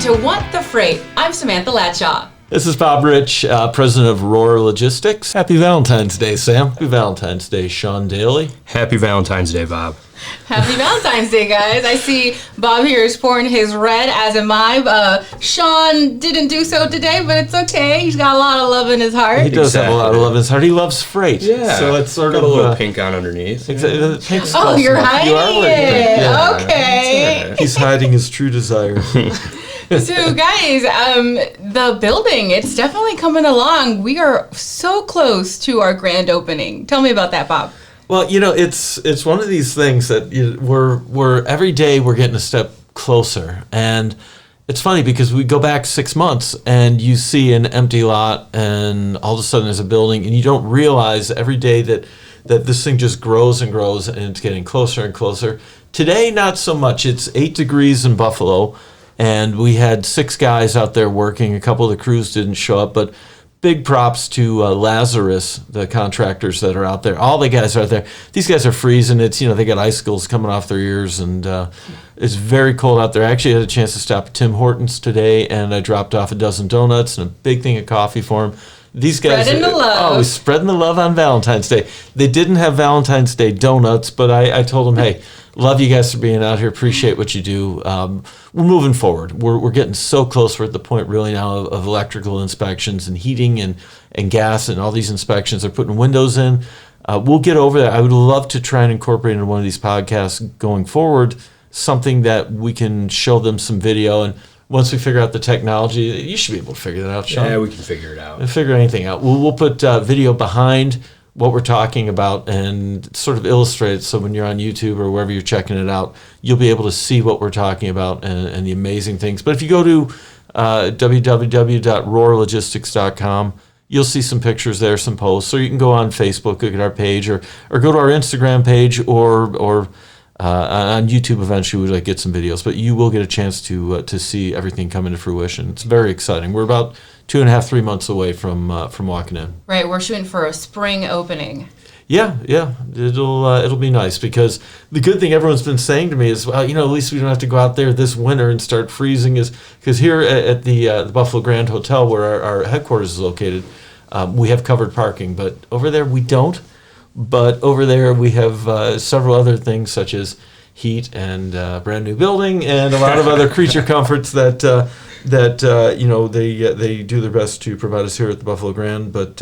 to Want the Freight. I'm Samantha Latshaw. This is Bob Rich, president of Aurora Logistics. Happy Valentine's Day, Sam. Happy Valentine's Day, Sean Daly. Happy Valentine's Day, Bob. Happy Valentine's Day, guys. I see Bob here is pouring his red, as am I. Sean didn't do so today, but it's okay. He's got a lot of love in his heart. He does have a lot of love in his heart. He loves freight. Yeah. So it's sort got of a little pink on underneath. Exactly. Oh, you're hiding it. Yeah. Okay. He's hiding his true desire. So, guys, the building, it's definitely coming along. We are so close to our grand opening. Tell me about that, Bob. Well, it's one of these things that we're every day we're getting a step closer, and it's funny because we go back 6 months and you see an empty lot, and all of a sudden there's a building, and you don't realize every day that this thing just grows and grows, and it's getting closer and closer. Today, not so much. It's 8 degrees in Buffalo, and we had 6 guys out there working. A couple of the crews didn't show up, but big props to Lazarus, the contractors that are out there. All the guys are out there. These guys are freezing. It's, they got icicles coming off their ears, and it's very cold out there. I actually had a chance to stop at Tim Hortons today, and I dropped off a dozen donuts and a big thing of coffee for them. These guys spreading the love. Oh, spreading the love on Valentine's Day. They didn't have Valentine's Day donuts, but I told them, hey, love you guys for being out here. Appreciate what you do. We're moving forward. We're getting so close. We're at the point really now of electrical inspections and heating and gas and all these inspections. They're putting windows in. We'll get over that. I would love to try and incorporate into one of these podcasts going forward something that we can show them some video. And once we figure out the technology, you should be able to figure that out, Sean. Yeah, we can figure it out. We'll figure anything out. We'll put video behind what we're talking about and sort of illustrate it, so when you're on YouTube or wherever you're checking it out, you'll be able to see what we're talking about and the amazing things. But if you go to www.roarlogistics.com, you'll see some pictures there, some posts, or you can go on Facebook, look at our page, or go to our Instagram page, or on YouTube eventually we'll get some videos. But you will get a chance to see everything come into fruition. It's very exciting. We're about 2.5, 3 months away from walking in. Right, we're shooting for a spring opening. Yeah, it'll be nice, because the good thing everyone's been saying to me is, well, at least we don't have to go out there this winter and start freezing, is because here at the Buffalo Grand Hotel, where our headquarters is located, we have covered parking, but over there we don't. But over there we have several other things such as heat and brand new building and a lot of other creature comforts that they do their best to provide us here at the Buffalo Grand, but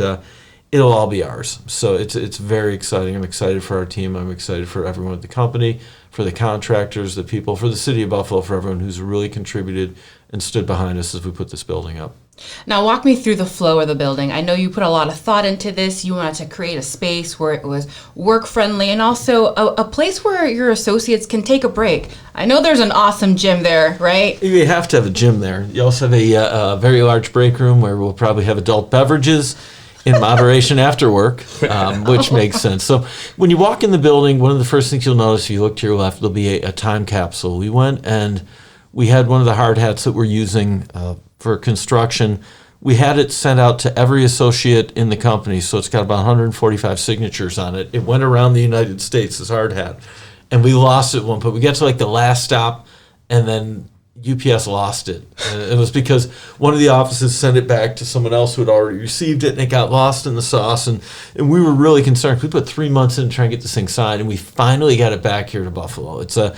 it'll all be ours. So it's very exciting. I'm excited for our team. I'm excited for everyone at the company, for the contractors, the people, for the city of Buffalo, for everyone who's really contributed and stood behind us as we put this building up. Now, walk me through the flow of the building. I know you put a lot of thought into this. You wanted to create a space where it was work-friendly and also a place where your associates can take a break. I know there's an awesome gym there, right? You have to have a gym there. You also have a very large break room where we'll probably have adult beverages in moderation after work, which makes sense. So when you walk in the building, one of the first things you'll notice if you look to your left, there'll be a time capsule. We went and we had one of the hard hats that we're using for construction. We had it sent out to every associate in the company, so it's got about 145 signatures on it. It went around the United States, this hard hat, and we lost it at one point. We got to the last stop, and then UPS lost it. And it was because one of the offices sent it back to someone else who had already received it, and it got lost in the sauce. And we were really concerned. We put 3 months in to try and get this thing signed, and we finally got it back here to Buffalo. It's a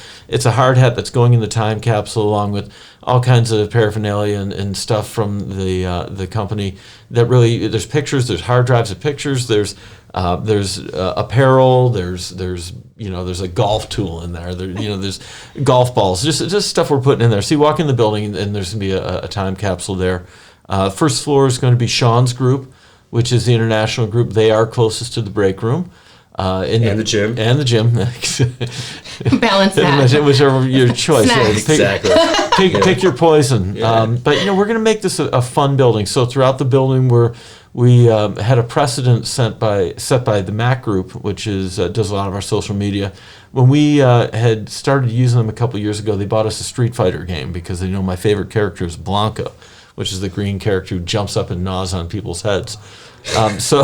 hard hat that's going in the time capsule along with all kinds of paraphernalia and stuff from the company. That really, there's pictures, there's hard drives of pictures, there's apparel, there's a golf tool in there. There's golf balls, just stuff we're putting in there. So you walk in the building and there's going to be a time capsule there. First floor is going to be Sean's group, which is the international group. They are closest to the break room. And the gym. And the gym. Balance that. Whichever your choice. Exactly. Pick your poison. Yeah. But we're going to make this a fun building. So throughout the building, we had a precedent set by the Mac Group, which does a lot of our social media. When we had started using them a couple years ago, they bought us a Street Fighter game because they know my favorite character is Blanca, which is the green character who jumps up and gnaws on people's heads. So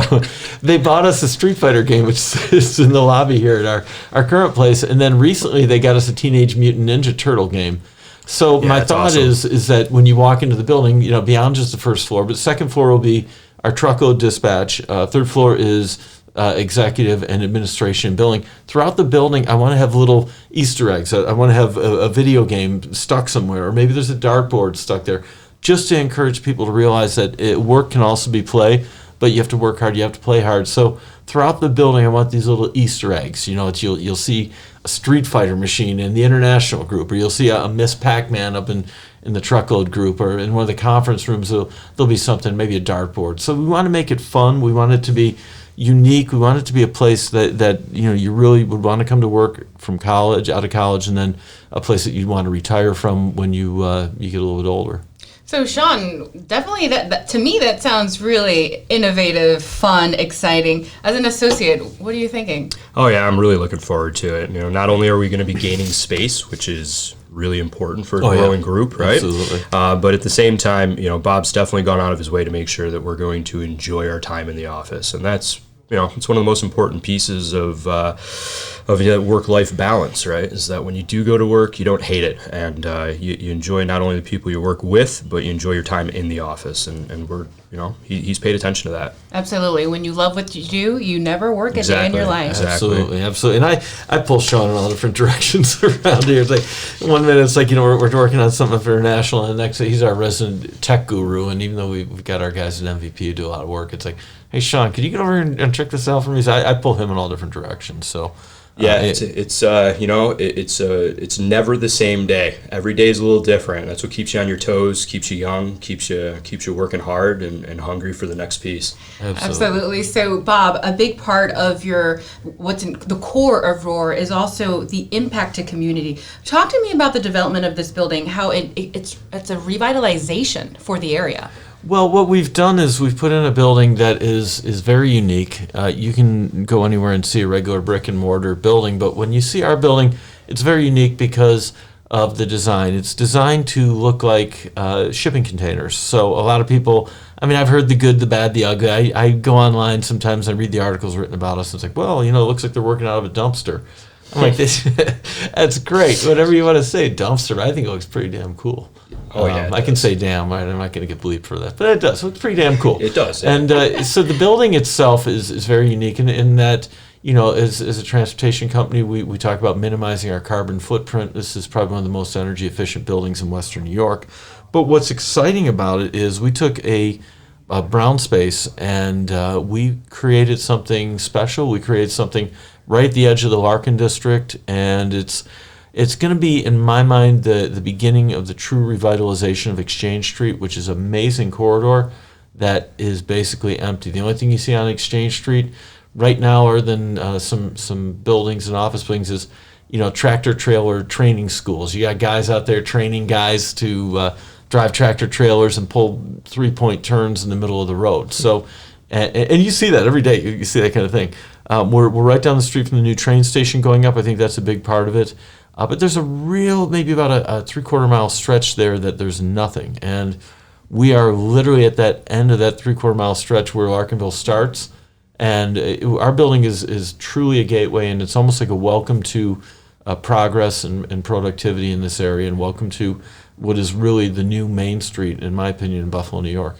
they bought us a Street Fighter game, which is in the lobby here at our current place. And then recently they got us a Teenage Mutant Ninja Turtle game. So my that's thought awesome. is that when you walk into the building, beyond just the first floor, but the second floor will be our truckload dispatch. Third floor is executive and administration billing. Throughout the building, I want to have little Easter eggs. I want to have a video game stuck somewhere, or maybe there's a dartboard stuck there, just to encourage people to realize that work can also be play, but you have to work hard, you have to play hard. So throughout the building, I want these little Easter eggs. You'll see a Street Fighter machine in the international group, or you'll see a Miss Pac-Man up in the truckload group, or in one of the conference rooms, there'll be something, maybe a dartboard. So we want to make it fun. We want it to be unique. We want it to be a place that you really would want to come to work from college, out of college, and then a place that you'd want to retire from when you get a little bit older. So Sean, definitely that to me that sounds really innovative, fun, exciting. As an associate, what are you thinking? Oh yeah, I'm really looking forward to it. Not only are we going to be gaining space, which is really important for a growing group, right? Absolutely. But at the same time, Bob's definitely gone out of his way to make sure that we're going to enjoy our time in the office, and that's it's one of the most important pieces of work-life balance, right? Is that when you do go to work, you don't hate it, and you enjoy not only the people you work with, but you enjoy your time in the office, and we're, he's paid attention to that. Absolutely. When you love what you do, you never work a day in your life. Exactly. Absolutely. And I pull Sean in all different directions around here. It's like one minute it's like, we're working on something for international, and the next he's our resident tech guru, and even though we've got our guys at MVP who do a lot of work, it's like, hey Sean, could you get over and check this out for me? So I pull him in all different directions. So yeah, it's never the same day. Every day is a little different. That's what keeps you on your toes, keeps you young, keeps you working hard and hungry for the next piece. Absolutely. So Bob, a big part of what's in the core of Roar is also the impact to community. Talk to me about the development of this building, how it's a revitalization for the area. Well, what we've done is we've put in a building that is very unique. You can go anywhere and see a regular brick and mortar building, but when you see our building, it's very unique because of the design. It's designed to look like shipping containers. So a lot of people, I've heard the good, the bad, the ugly. I go online sometimes and read the articles written about us. And it's like, well, it looks like they're working out of a dumpster. I'm like, that's great. Whatever you want to say, dumpster. I think it looks pretty damn cool. Oh yeah, I can say damn. I'm not going to get bleeped for that, but it does. So it's pretty damn cool. It does. Yeah. And so the building itself is very unique in that, as a transportation company, we talk about minimizing our carbon footprint. This is probably one of the most energy efficient buildings in Western New York. But what's exciting about it is we took a brown space and we created something special. We created something right at the edge of the Larkin district, and it's going to be, in my mind, the beginning of the true revitalization of Exchange Street, which is an amazing corridor that is basically empty. The only thing you see on Exchange Street right now, other than some buildings and office buildings, is tractor trailer training schools. You got guys out there training guys to drive tractor trailers and pull 3-point turns in the middle of the road. So, and you see that every day. You see that kind of thing. We're right down the street from the new train station going up. I think that's a big part of it. But there's maybe about a 3/4 mile stretch there that there's nothing. And we are literally at that end of that 3/4 mile stretch where Larkinville starts. And our building is truly a gateway, and it's almost like a welcome to progress and productivity in this area, and welcome to what is really the new Main Street, in my opinion, in Buffalo, New York.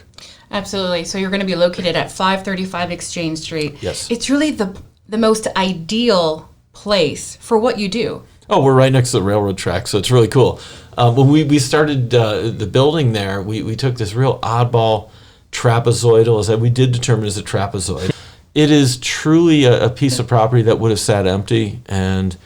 Absolutely. So you're going to be located at 535 Exchange Street. Yes. It's really the most ideal place for what you do. Oh, we're right next to the railroad track, so it's really cool. When we started the building there, we took this real oddball trapezoidal, as we did determine as a trapezoid. It is truly a piece of property that would have sat empty, and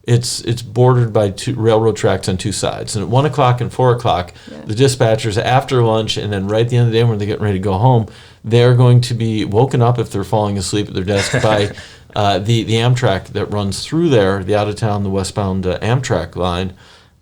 it's bordered by two railroad tracks on two sides. And at 1 o'clock and 4 o'clock, the dispatchers, after lunch and then right at the end of the day when they're getting ready to go home, they're going to be woken up if they're falling asleep at their desk by the Amtrak that runs through there, the out-of-town, the westbound Amtrak line.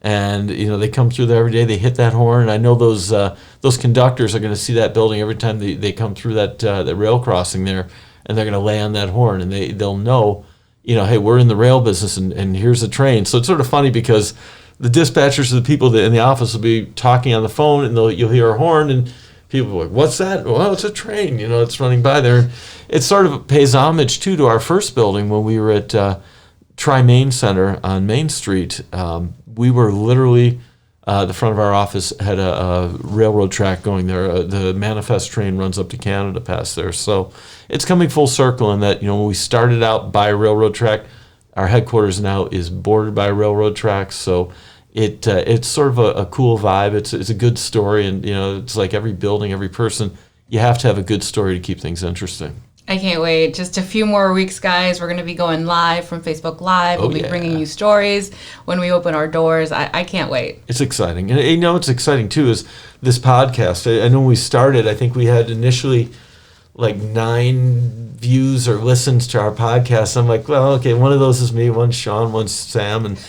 And they come through there every day. They hit that horn. And I know those conductors are going to see that building every time they come through that rail crossing there, and they're going to lay on that horn, and they'll know, hey, we're in the rail business, and here's a train. So it's sort of funny because the dispatchers of the people that in the office will be talking on the phone, and you'll hear a horn, and people will be like, what's that? Well, it's a train. It's running by there. And it sort of pays homage, too, to our first building when we were at Tri-Main Center on Main Street. We were literally the front of our office had a railroad track going there. The Manifest train runs up to Canada past there. So it's coming full circle in that, when we started out by a railroad track, our headquarters now is bordered by railroad tracks. So it's sort of a cool vibe. It's a good story. And, it's like every building, every person, you have to have a good story to keep things interesting. I can't wait. Just a few more weeks, guys. We're going to be going live from Facebook Live. We'll be bringing you stories when we open our doors. I can't wait. It's exciting. And what's exciting, too, is this podcast. I know when we started, I think we had initially like 9 views or listens to our podcast. I'm like, well, okay, one of those is me, one's Sean, one's Sam, and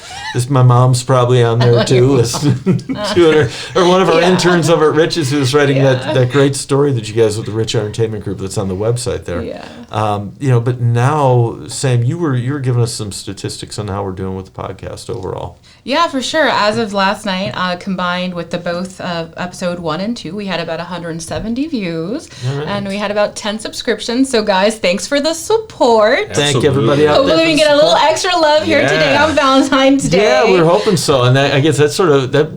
my mom's probably on there too, listening to it. Or one of our interns over at Rich's who's writing that great story that you guys with the Rich Entertainment Group that's on the website there. Yeah. But now, Sam, you were giving us some statistics on how we're doing with the podcast overall. Yeah, for sure. As of last night, combined with the both episode 1 and 2, we had about 170 views, and we had about 10 subscriptions. So, guys, thanks for the support. Thank everybody out there. Hopefully, we get a little extra love here today on Valentine's Day. Yeah, we're hoping so, and I guess that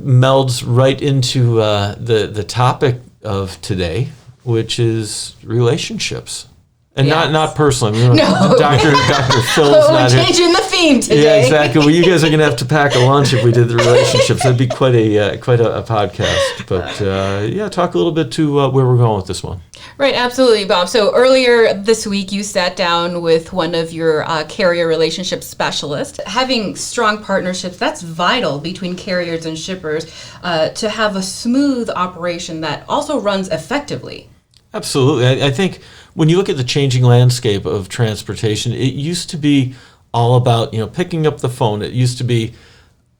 melds right into the topic of today, which is relationships. And not personally. No. Dr. Phil's not here. We're changing the theme today. Yeah, exactly. Well, you guys are going to have to pack a lunch if we did the relationships. That'd be quite a podcast. But talk a little bit to where we're going with this one. Right, absolutely, Bob. So earlier this week, you sat down with one of your carrier relationship specialists. Having strong partnerships, that's vital between carriers and shippers to have a smooth operation that also runs effectively. Absolutely. I think when you look at the changing landscape of transportation, it used to be all about, picking up the phone. It used to be,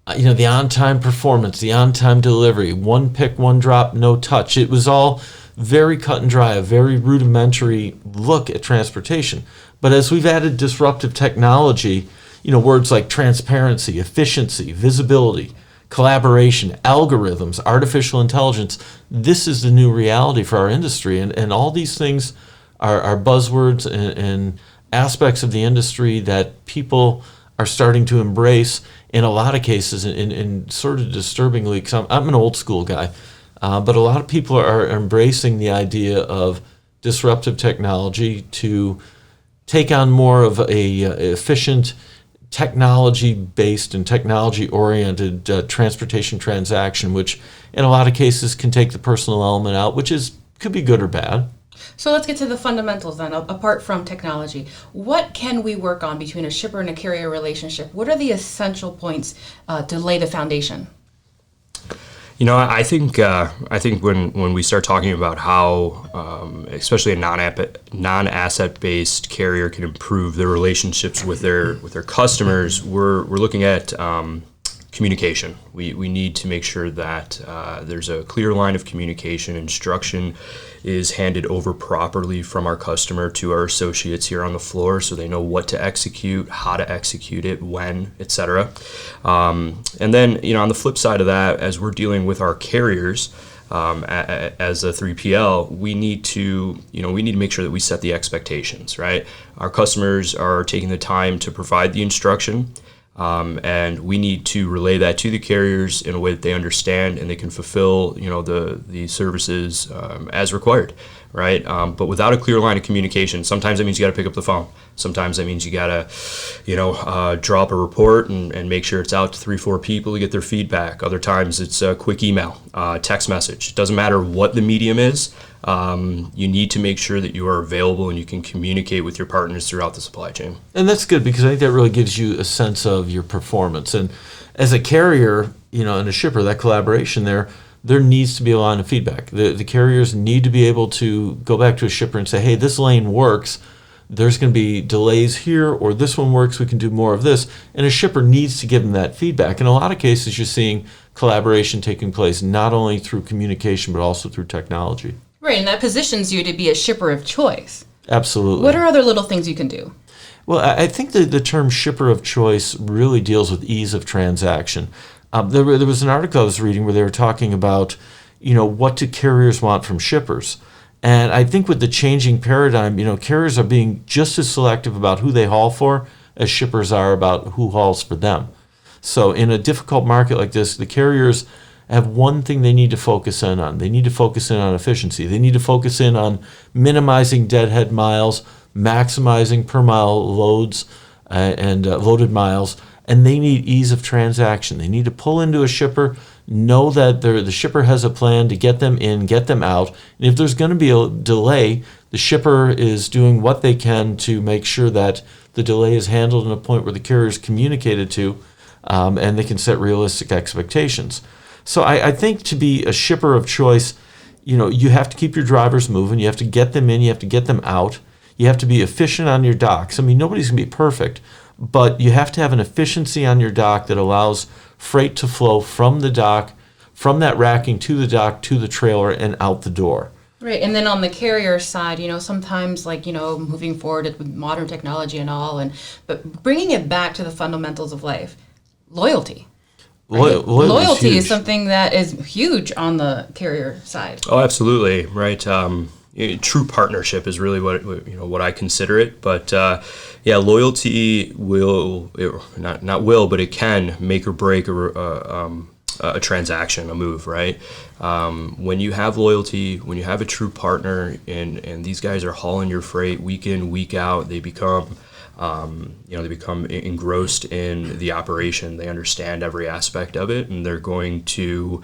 the on-time performance, the on-time delivery, one pick, one drop, no touch. It was all very cut and dry, a very rudimentary look at transportation. But as we've added disruptive technology, words like transparency, efficiency, visibility, collaboration, algorithms, artificial intelligence, this is the new reality for our industry. And all these things are buzzwords and aspects of the industry that people are starting to embrace in a lot of cases in sort of disturbingly, because I'm an old school guy, but a lot of people are embracing the idea of disruptive technology to take on more of a efficient, technology-based and technology-oriented transportation transaction, which in a lot of cases can take the personal element out, which could be good or bad. So let's get to the fundamentals then, apart from technology. What can we work on between a shipper and a carrier relationship? What are the essential points to lay the foundation? I think when we start talking about how, especially a non-asset-based carrier can improve their relationships with their customers, we're looking at communication. We need to make sure that there's a clear line of communication. Instruction is handed over properly from our customer to our associates here on the floor, so they know what to execute, how to execute it, when, etc. And then, on the flip side of that, as we're dealing with our carriers as a 3PL, we need to make sure that we set the expectations, right? Our customers are taking the time to provide the instruction. And we need to relay that to the carriers in a way that they understand and they can fulfill, the services as required, right? But without a clear line of communication, sometimes that means you got to pick up the phone. Sometimes that means you got to, drop a report and make sure it's out to 3-4 people to get their feedback. Other times it's a quick email, text message. It doesn't matter what the medium is. You need to make sure that you are available and you can communicate with your partners throughout the supply chain. And that's good because I think that really gives you a sense of your performance. And as a carrier, and a shipper, that collaboration there needs to be a line of feedback. The carriers need to be able to go back to a shipper and say, hey, this lane works. There's going to be delays here, or this one works, we can do more of this. And a shipper needs to give them that feedback. In a lot of cases, you're seeing collaboration taking place not only through communication, but also through technology. Right, and that positions you to be a shipper of choice. Absolutely. What are other little things you can do? Well, I think the term shipper of choice really deals with ease of transaction. There was an article I was reading where they were talking about, what do carriers want from shippers? And I think with the changing paradigm, carriers are being just as selective about who they haul for as shippers are about who hauls for them. So in a difficult market like this, the carriers have one thing they need to focus in on. They need to focus in on efficiency. They need to focus in on minimizing deadhead miles, maximizing per mile loads and loaded miles, and they need ease of transaction. They need to pull into a shipper, know that the shipper has a plan to get them in, get them out, and if there's going to be a delay, the shipper is doing what they can to make sure that the delay is handled in a point where the carrier is communicated to, and they can set realistic expectations. So I think to be a shipper of choice, you have to keep your drivers moving. You have to get them in. You have to get them out. You have to be efficient on your docks. I mean, nobody's going to be perfect, but you have to have an efficiency on your dock that allows freight to flow from the dock, from that racking to the dock, to the trailer, and out the door. Right, and then on the carrier side, sometimes moving forward with modern technology and all, but bringing it back to the fundamentals of life, loyalty. Right? Loyalty is something that is huge on the carrier side. Oh, absolutely, right. True partnership is really what I consider it. But loyalty but it can make or break a transaction, a move, right? When you have loyalty, when you have a true partner, and these guys are hauling your freight week in, week out, they become engrossed in the operation. They understand every aspect of it, and they're going to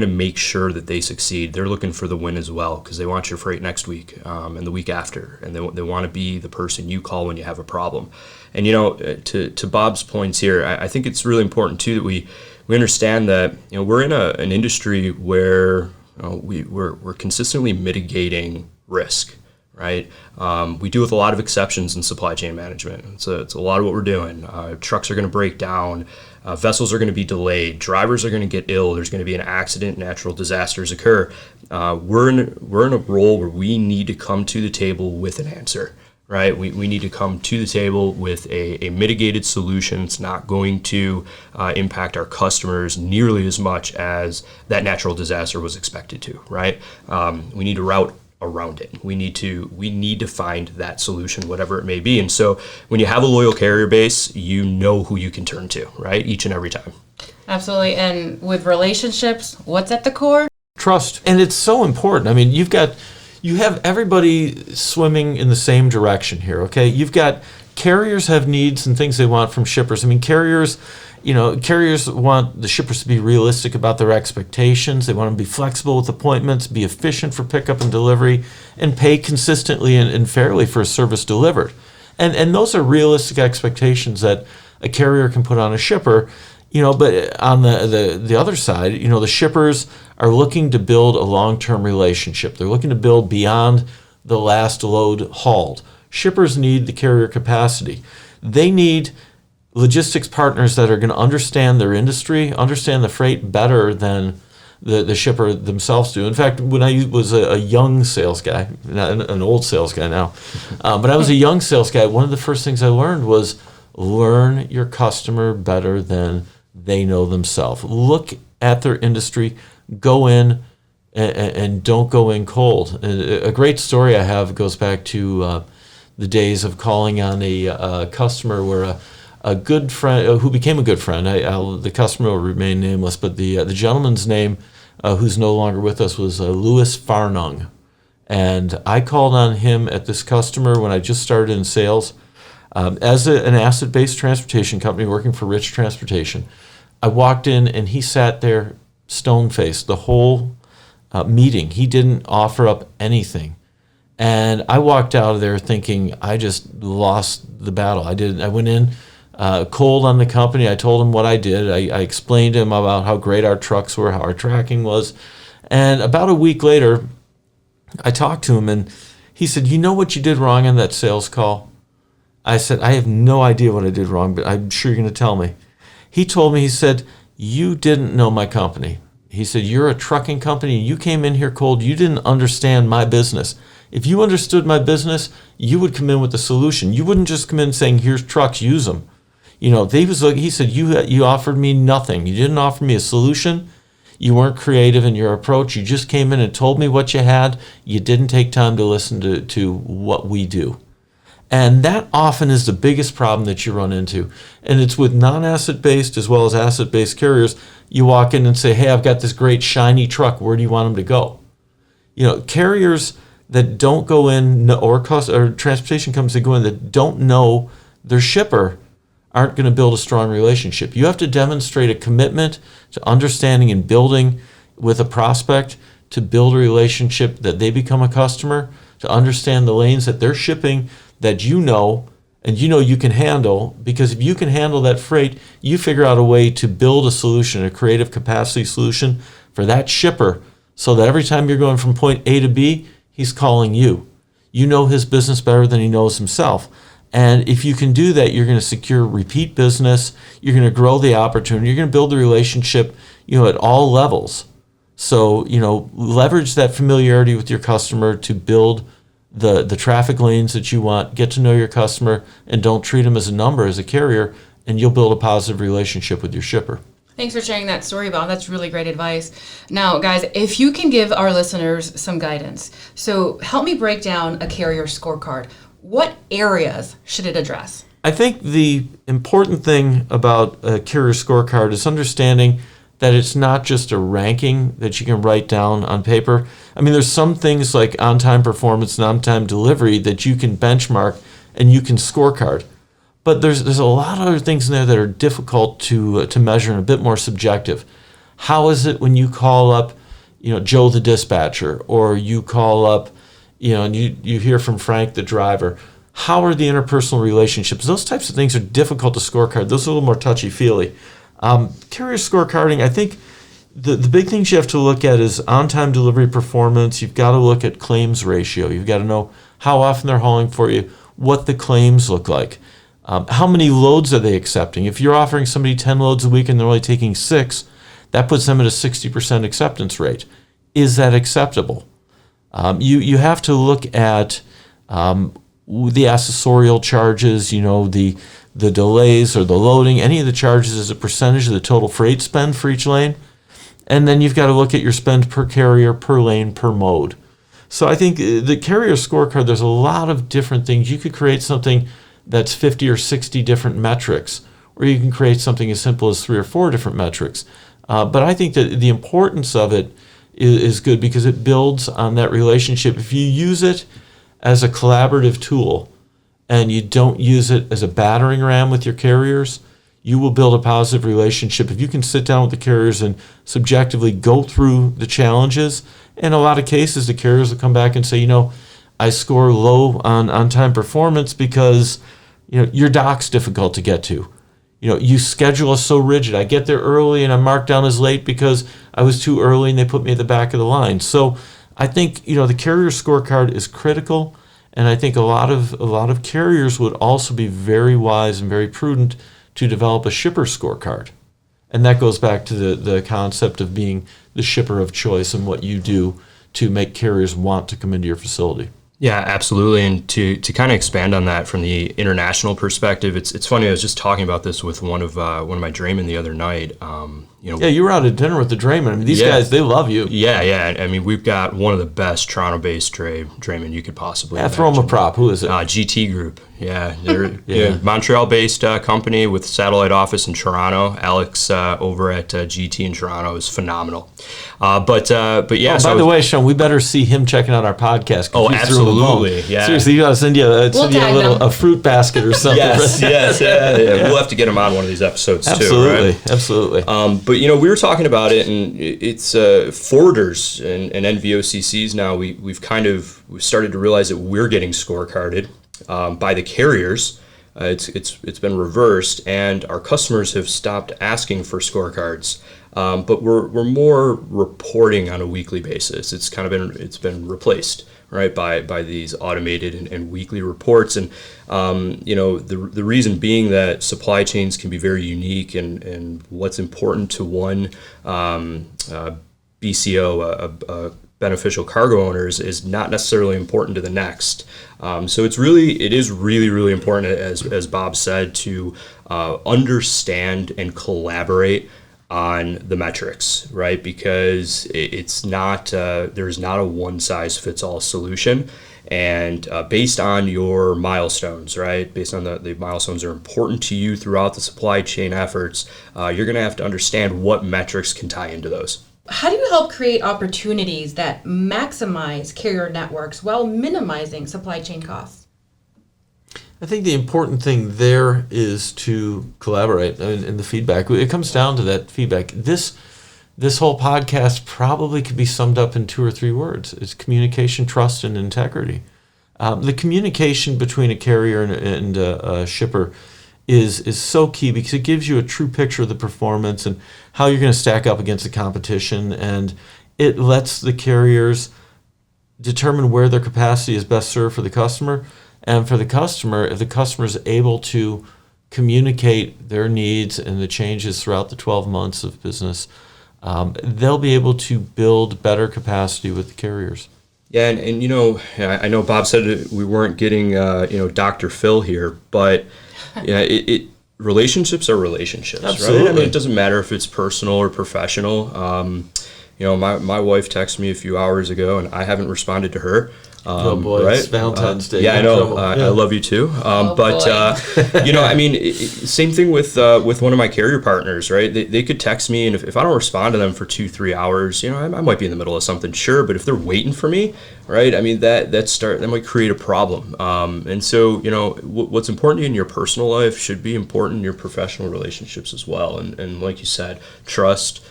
make sure that they succeed. They're looking for the win as well, because they want your freight next week and the week after, and they want to be the person you call when you have a problem. And to Bob's points here, I think it's really important too that we understand that we're in an industry where we're consistently mitigating risk. Right, we deal with a lot of exceptions in supply chain management. It's a lot of what we're doing. Trucks are going to break down, vessels are going to be delayed, drivers are going to get ill. There's going to be an accident, natural disasters occur. We're in a role where we need to come to the table with an answer. Right, we need to come to the table with a mitigated solution. It's not going to impact our customers nearly as much as that natural disaster was expected to. Right, we need to route around it. We need to find that solution, whatever it may be. And so when you have a loyal carrier base, you know who you can turn to, right? Each and every time. Absolutely. And with relationships, what's at the core? Trust. And it's so important. I mean, you have everybody swimming in the same direction here, okay? You've got carriers have needs and things they want from shippers. I mean, carriers want the shippers to be realistic about their expectations. They want them to be flexible with appointments, be efficient for pickup and delivery, and pay consistently and fairly for a service delivered. And those are realistic expectations that a carrier can put on a shipper. But on the other side, the shippers are looking to build a long-term relationship. They're looking to build beyond the last load hauled. Shippers need the carrier capacity. They need logistics partners that are going to understand their industry, understand the freight better than the shipper themselves do. In fact, when I was a young sales guy, not an old sales guy now, but I was a young sales guy, one of the first things I learned was learn your customer better than they know themselves. Look at their industry, go in and don't go in cold. A great story I have goes back to the days of calling on a customer where a good friend who became a good friend. The customer will remain nameless, but the gentleman's name, who's no longer with us, was Louis Farnung, and I called on him at this customer when I just started in sales as an asset-based transportation company working for Rich Transportation. I walked in and he sat there stone-faced the whole meeting. He didn't offer up anything. And I walked out of there thinking I just lost the battle. I went in cold on the company. I told him what I did. I explained to him about how great our trucks were, how our tracking was. And about a week later, I talked to him and he said, "You know what you did wrong on that sales call?" I said, "I have no idea what I did wrong, but I'm sure you're going to tell me." He told me, he said, "You didn't know my company." He said, "You're a trucking company. You came in here cold. You didn't understand my business. If you understood my business, you would come in with a solution. You wouldn't just come in saying, 'Here's trucks, use them.'" He said, you offered me nothing. You didn't offer me a solution. You weren't creative in your approach. You just came in and told me what you had. You didn't take time to listen to what we do. And that often is the biggest problem that you run into. And it's with non-asset-based as well as asset-based carriers. You walk in and say, hey, I've got this great shiny truck. Where do you want them to go? Carriers that don't go in, or transportation companies that go in that don't know their shipper aren't going to build a strong relationship. You have to demonstrate a commitment to understanding and building with a prospect to build a relationship that they become a customer, to understand the lanes that they're shipping that and you can handle, because if you can handle that freight, you figure out a way to build a solution, a creative capacity solution for that shipper, so that every time you're going from point A to B, he's calling you. You know his business better than he knows himself. And if you can do that, you're going to secure repeat business, you're going to grow the opportunity, you're going to build the relationship, at all levels. So, leverage that familiarity with your customer to build the traffic lanes that you want, get to know your customer, and don't treat them as a number, as a carrier, and you'll build a positive relationship with your shipper. Thanks for sharing that story, Bob. That's really great advice. Now, guys, if you can give our listeners some guidance, so help me break down a carrier scorecard. What areas should it address? I think the important thing about a carrier scorecard is understanding that it's not just a ranking that you can write down on paper. I mean, there's some things like on-time performance and on-time delivery that you can benchmark and you can scorecard. But there's a lot of other things in there that are difficult to measure and a bit more subjective. How is it when you call up, Joe the dispatcher, or you call up, and you hear from Frank the driver? How are the interpersonal relationships? Those types of things are difficult to scorecard. Those are a little more touchy-feely. Carrier scorecarding, I think the big things you have to look at is on-time delivery performance. You've got to look at claims ratio. You've got to know how often they're hauling for you, what the claims look like, how many loads are they accepting. If you're offering somebody 10 loads a week and they're only taking 6, that puts them at a 60% acceptance rate. Is that acceptable? You have to look at the accessorial charges, the delays or the loading, any of the charges as a percentage of the total freight spend for each lane. And then you've got to look at your spend per carrier, per lane, per mode. So I think the carrier scorecard, there's a lot of different things. You could create something that's 50 or 60 different metrics, or you can create something as simple as 3 or 4 different metrics. But I think that the importance of it is good because it builds on that relationship. If you use it as a collaborative tool and you don't use it as a battering ram with your carriers, you will build a positive relationship. If you can sit down with the carriers and subjectively go through the challenges, in a lot of cases the carriers will come back and say, I score low on on-time performance because your dock's difficult to get to. You schedule us so rigid. I get there early and I'm marked down as late because I was too early and they put me at the back of the line. So I think the carrier scorecard is critical, and I think a lot of carriers would also be very wise and very prudent to develop a shipper scorecard. And that goes back to the concept of being the shipper of choice and what you do to make carriers want to come into your facility. Yeah, absolutely. And to kind of expand on that from the international perspective, it's funny. I was just talking about this with one of my draymen the other night. Yeah, you were out at dinner with the draymen. I mean, these guys, they love you. Yeah. I mean, we've got one of the best Toronto-based draymen you could possibly imagine. Throw them a prop. Who is it? GT Group. Yeah, they're a Montreal-based company with satellite office in Toronto. Alex over at GT in Toronto is phenomenal. But yeah. By the way, Sean, we better see him checking out our podcast. Oh, absolutely. Yeah. Seriously, you got to send you a fruit basket or something. Yes. Yeah. We'll have to get him on one of these episodes too. Absolutely. But we were talking about it, and it's forwarders and NVOCCs now. We've started to realize that we're getting scorecarded by the carriers. It's been reversed, and our customers have stopped asking for scorecards. But we're more reporting on a weekly basis. It's been replaced, right, by these automated and weekly reports. And the reason being that supply chains can be very unique, and what's important to one BCO, a beneficial cargo owners, is not necessarily important to the next. So it is really important, as Bob said, to understand and collaborate on the metrics, right? Because it's not, there's not a one size fits all solution. And based on your milestones, right? Based on the milestones that are important to you throughout the supply chain efforts, you're going to have to understand what metrics can tie into those. How do you help create opportunities that maximize carrier networks while minimizing supply chain costs? I think the important thing there is to collaborate in the feedback. It comes down to that feedback. This whole podcast probably could be summed up in 2 or 3 words. It's communication, trust, and integrity. The communication between a carrier and a shipper is so key because it gives you a true picture of the performance and how you're going to stack up against the competition, and it lets the carriers determine where their capacity is best served for the customer. And for the customer, if the customer is able to communicate their needs and the changes throughout the 12 months of business, they'll be able to build better capacity with the carriers. Yeah, and you know, I know Bob said we weren't getting Dr. Phil here, but yeah, relationships are relationships, Absolutely. right? I mean, it doesn't matter if it's personal or professional. My wife texted me a few hours ago, and I haven't responded to her. Oh boy, right? It's Valentine's Day. Yeah, I know. Yeah. I love you too. I mean, same thing with one of my carrier partners, right? They could text me, and if I don't respond to them for 2-3 hours, I might be in the middle of something, sure. But if they're waiting for me, right? I mean, that might create a problem. And so, what's important to you in your personal life should be important in your professional relationships as well. And like you said, trust.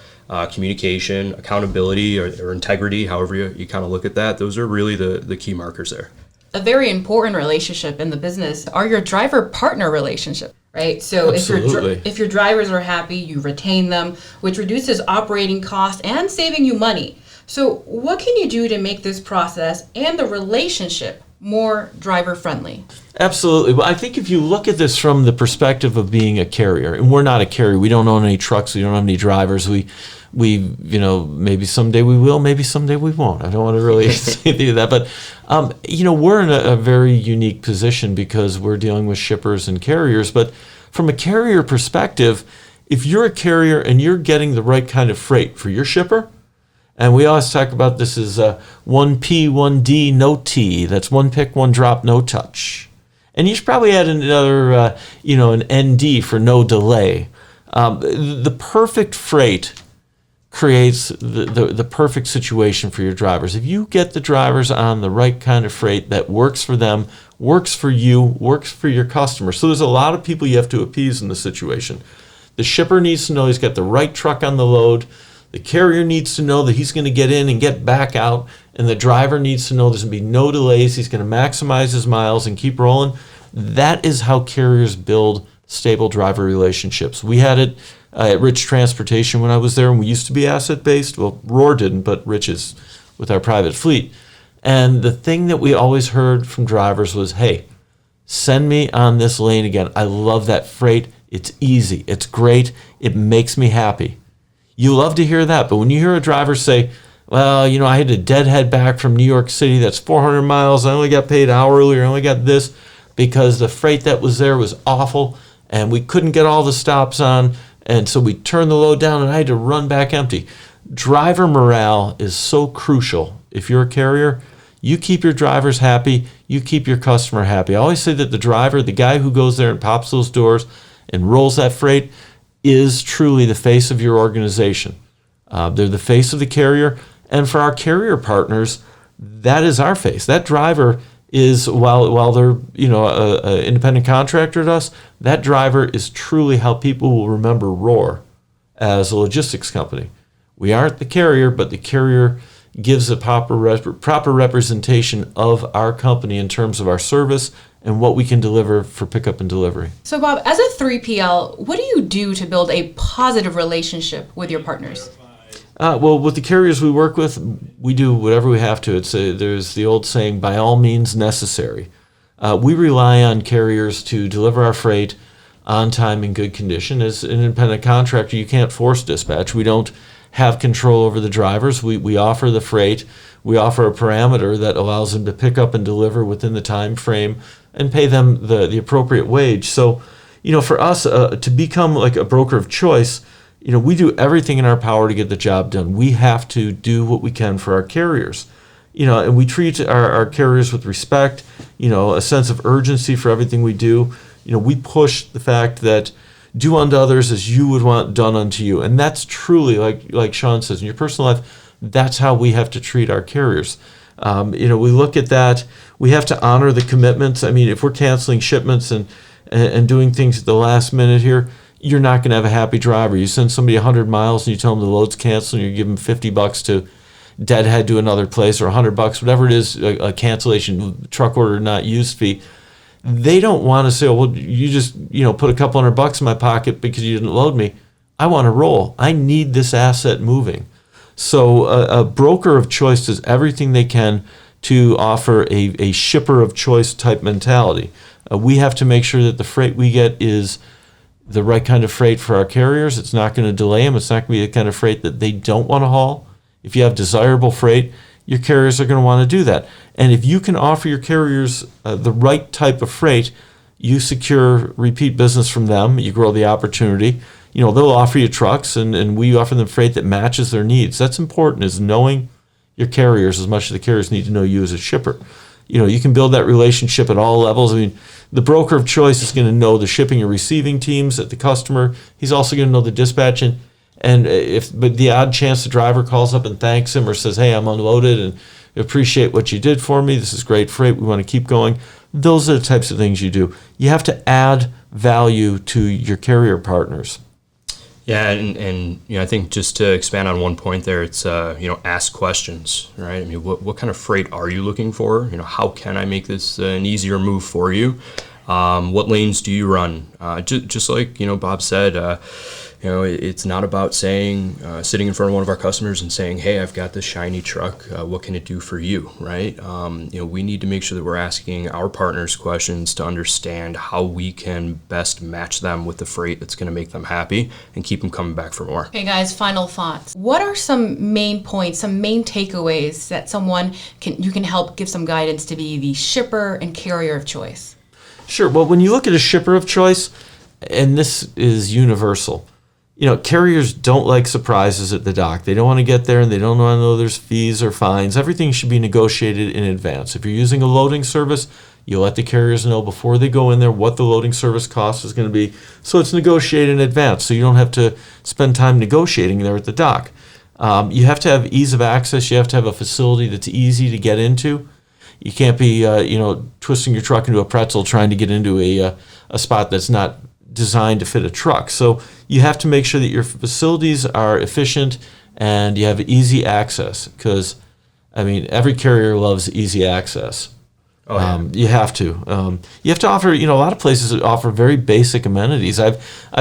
Communication, accountability, or integrity, however you kind of look at that, those are really the key markers there. A very important relationship in the business are your driver-partner relationship, right? So if your drivers are happy, you retain them, which reduces operating costs and saving you money. So what can you do to make this process and the relationship more driver-friendly? Absolutely. Well, I think if you look at this from the perspective of being a carrier, and we're not a carrier, we don't own any trucks, we don't have any drivers, we maybe someday we will, maybe someday we won't. I don't want to really say any of that, but we're in a very unique position because we're dealing with shippers and carriers. But from a carrier perspective, if you're a carrier and you're getting the right kind of freight for your shipper, and we always talk about this as 1P, 1D, no T. That's one pick, one drop, no touch. And you should probably add another, an ND for no delay. The perfect freight creates the perfect situation for your drivers. If you get the drivers on the right kind of freight that works for them, works for you, works for your customer. So there's a lot of people you have to appease in this situation. The shipper needs to know he's got the right truck on the load. The carrier needs to know that he's going to get in and get back out, and the driver needs to know there's going to be no delays. He's going to maximize his miles and keep rolling. That is how carriers build stable driver relationships. We had it at Rich Transportation when I was there, and we used to be asset-based. Well, Roar didn't, but Rich is with our private fleet. And the thing that we always heard from drivers was, hey, send me on this lane again. I love that freight. It's easy. It's great. It makes me happy. You love to hear that, but when you hear a driver say, well, I had to deadhead back from New York City, that's 400 miles, I only got paid hourly, or I only got this, because the freight that was there was awful, and we couldn't get all the stops on, and so we turned the load down, and I had to run back empty. Driver morale is so crucial. If you're a carrier, you keep your drivers happy, you keep your customer happy. I always say that the driver, the guy who goes there and pops those doors and rolls that freight, is truly the face of your organization. They're the face of the carrier, and for our carrier partners, that is our face. That driver is, while they're an independent contractor to us, that driver is truly how people will remember Roar as a logistics company. We aren't the carrier, but the carrier gives a proper representation of our company in terms of our service and what we can deliver for pickup and delivery. So Bob, as a 3PL, what do you do to build a positive relationship with your partners? Well, with the carriers we work with, we do whatever we have to. There's the old saying, by all means necessary. We rely on carriers to deliver our freight on time in good condition. As an independent contractor, you can't force dispatch. We don't have control over the drivers. We offer the freight. We offer a parameter that allows them to pick up and deliver within the time frame and pay them the appropriate wage. So, for us to become like a broker of choice, we do everything in our power to get the job done. We have to do what we can for our carriers. And we treat our carriers with respect, a sense of urgency for everything we do. We push the fact that do unto others as you would want done unto you. And that's truly, like Sean says, in your personal life, that's how we have to treat our carriers. We look at that. We have to honor the commitments. I mean, if we're canceling shipments and doing things at the last minute here, you're not going to have a happy driver. You send somebody 100 miles and you tell them the load's canceled and you give them $50 to deadhead to another place, or $100, whatever it is, a cancellation, truck order not used fee. They don't want to say, well, you just put a couple $100 in my pocket because you didn't load me. I want to roll. I need this asset moving. So a broker of choice does everything they can to offer a shipper of choice type mentality. We have to make sure that the freight we get is the right kind of freight for our carriers. It's not going to delay them. It's not going to be the kind of freight that they don't want to haul. If you have desirable freight, your carriers are going to want to do that. And if you can offer your carriers the right type of freight, you secure repeat business from them. You grow the opportunity. They'll offer you trucks, and we offer them freight that matches their needs. That's important, is knowing your carriers as much as the carriers need to know you as a shipper. You can build that relationship at all levels. I mean, the broker of choice is going to know the shipping and receiving teams at the customer. He's also going to know the dispatching. But the odd chance the driver calls up and thanks him or says, hey, I'm unloaded and appreciate what you did for me. This is great freight. We want to keep going. Those are the types of things you do. You have to add value to your carrier partners. Yeah, and I think just to expand on one point there, it's ask questions, right? I mean, what kind of freight are you looking for? How can I make this an easier move for you? What lanes do you run? Just like Bob said. It's not about saying, sitting in front of one of our customers and saying, hey, I've got this shiny truck. What can it do for you, right? We need to make sure that we're asking our partners questions to understand how we can best match them with the freight that's going to make them happy and keep them coming back for more. Okay, guys, final thoughts. What are some main points, some main takeaways that you can help give some guidance to be the shipper and carrier of choice? Sure. Well, when you look at a shipper of choice, and this is universal, carriers don't like surprises at the dock. They don't want to get there and they don't want to know there's fees or fines. Everything should be negotiated in advance. If you're using a loading service, you let the carriers know before they go in there what the loading service cost is going to be. So it's negotiated in advance, so you don't have to spend time negotiating there at the dock. You have to have ease of access. You have to have a facility that's easy to get into. You can't be, twisting your truck into a pretzel trying to get into a spot that's not designed to fit a truck. So you have to make sure that your facilities are efficient and you have easy access, because every carrier loves easy access. Oh, yeah. You have to. You have to offer. A lot of places offer very basic amenities. I've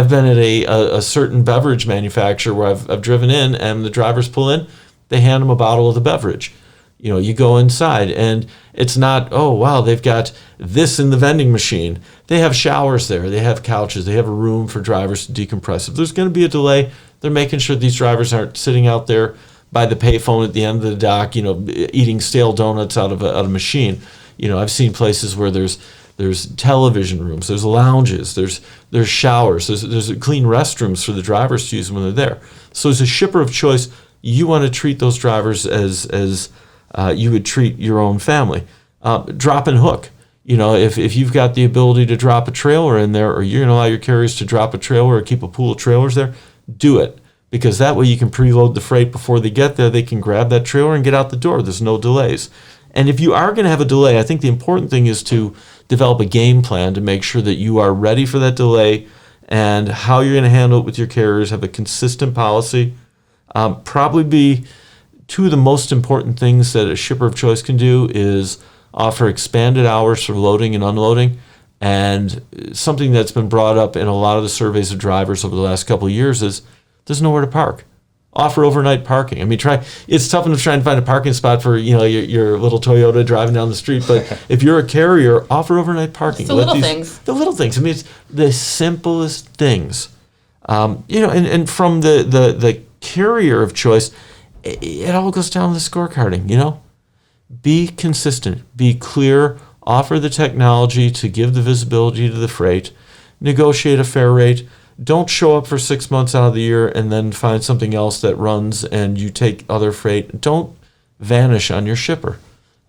been at a certain beverage manufacturer where I've driven in, and the drivers pull in, they hand them a bottle of the beverage. You go inside and it's not, oh, wow, they've got this in the vending machine. They have showers there. They have couches. They have a room for drivers to decompress. If there's going to be a delay, they're making sure these drivers aren't sitting out there by the payphone at the end of the dock, eating stale donuts out of a machine. I've seen places where there's television rooms, there's lounges, there's showers, there's clean restrooms for the drivers to use when they're there. So as a shipper of choice, you want to treat those drivers as you would treat your own family. Drop and hook. If you've got the ability to drop a trailer in there, or you're going to allow your carriers to drop a trailer or keep a pool of trailers there, do it. Because that way you can preload the freight before they get there. They can grab that trailer and get out the door. There's no delays. And if you are going to have a delay, I think the important thing is to develop a game plan to make sure that you are ready for that delay and how you're going to handle it with your carriers. Have a consistent policy. Probably be two of the most important things that a shipper of choice can do is offer expanded hours for loading and unloading. And something that's been brought up in a lot of the surveys of drivers over the last couple of years is there's nowhere to park. Offer overnight parking. It's tough enough trying to find a parking spot for your little Toyota driving down the street, but if you're a carrier, offer overnight parking. It's the little things. The little things. It's the simplest things. And from the carrier of choice, it all goes down to the scorecarding. Be consistent, be clear, offer the technology to give the visibility to the freight, negotiate a fair rate. don't show up for 6 months out of the year and then find something else that runs and you take other freight. Don't vanish on your shipper.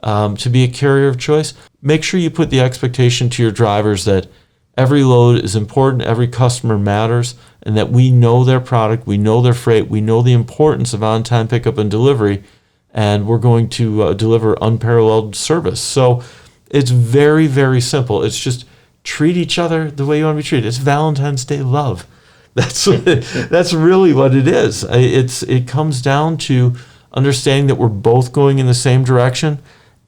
To be a carrier of choice, make sure you put the expectation to your drivers that every load is important, every customer matters, and that we know their product, we know their freight, we know the importance of on-time pickup and delivery, and we're going to deliver unparalleled service. So it's very, very simple. It's just treat each other the way you want to be treated. It's Valentine's Day love. That's really what it is. It comes down to understanding that we're both going in the same direction,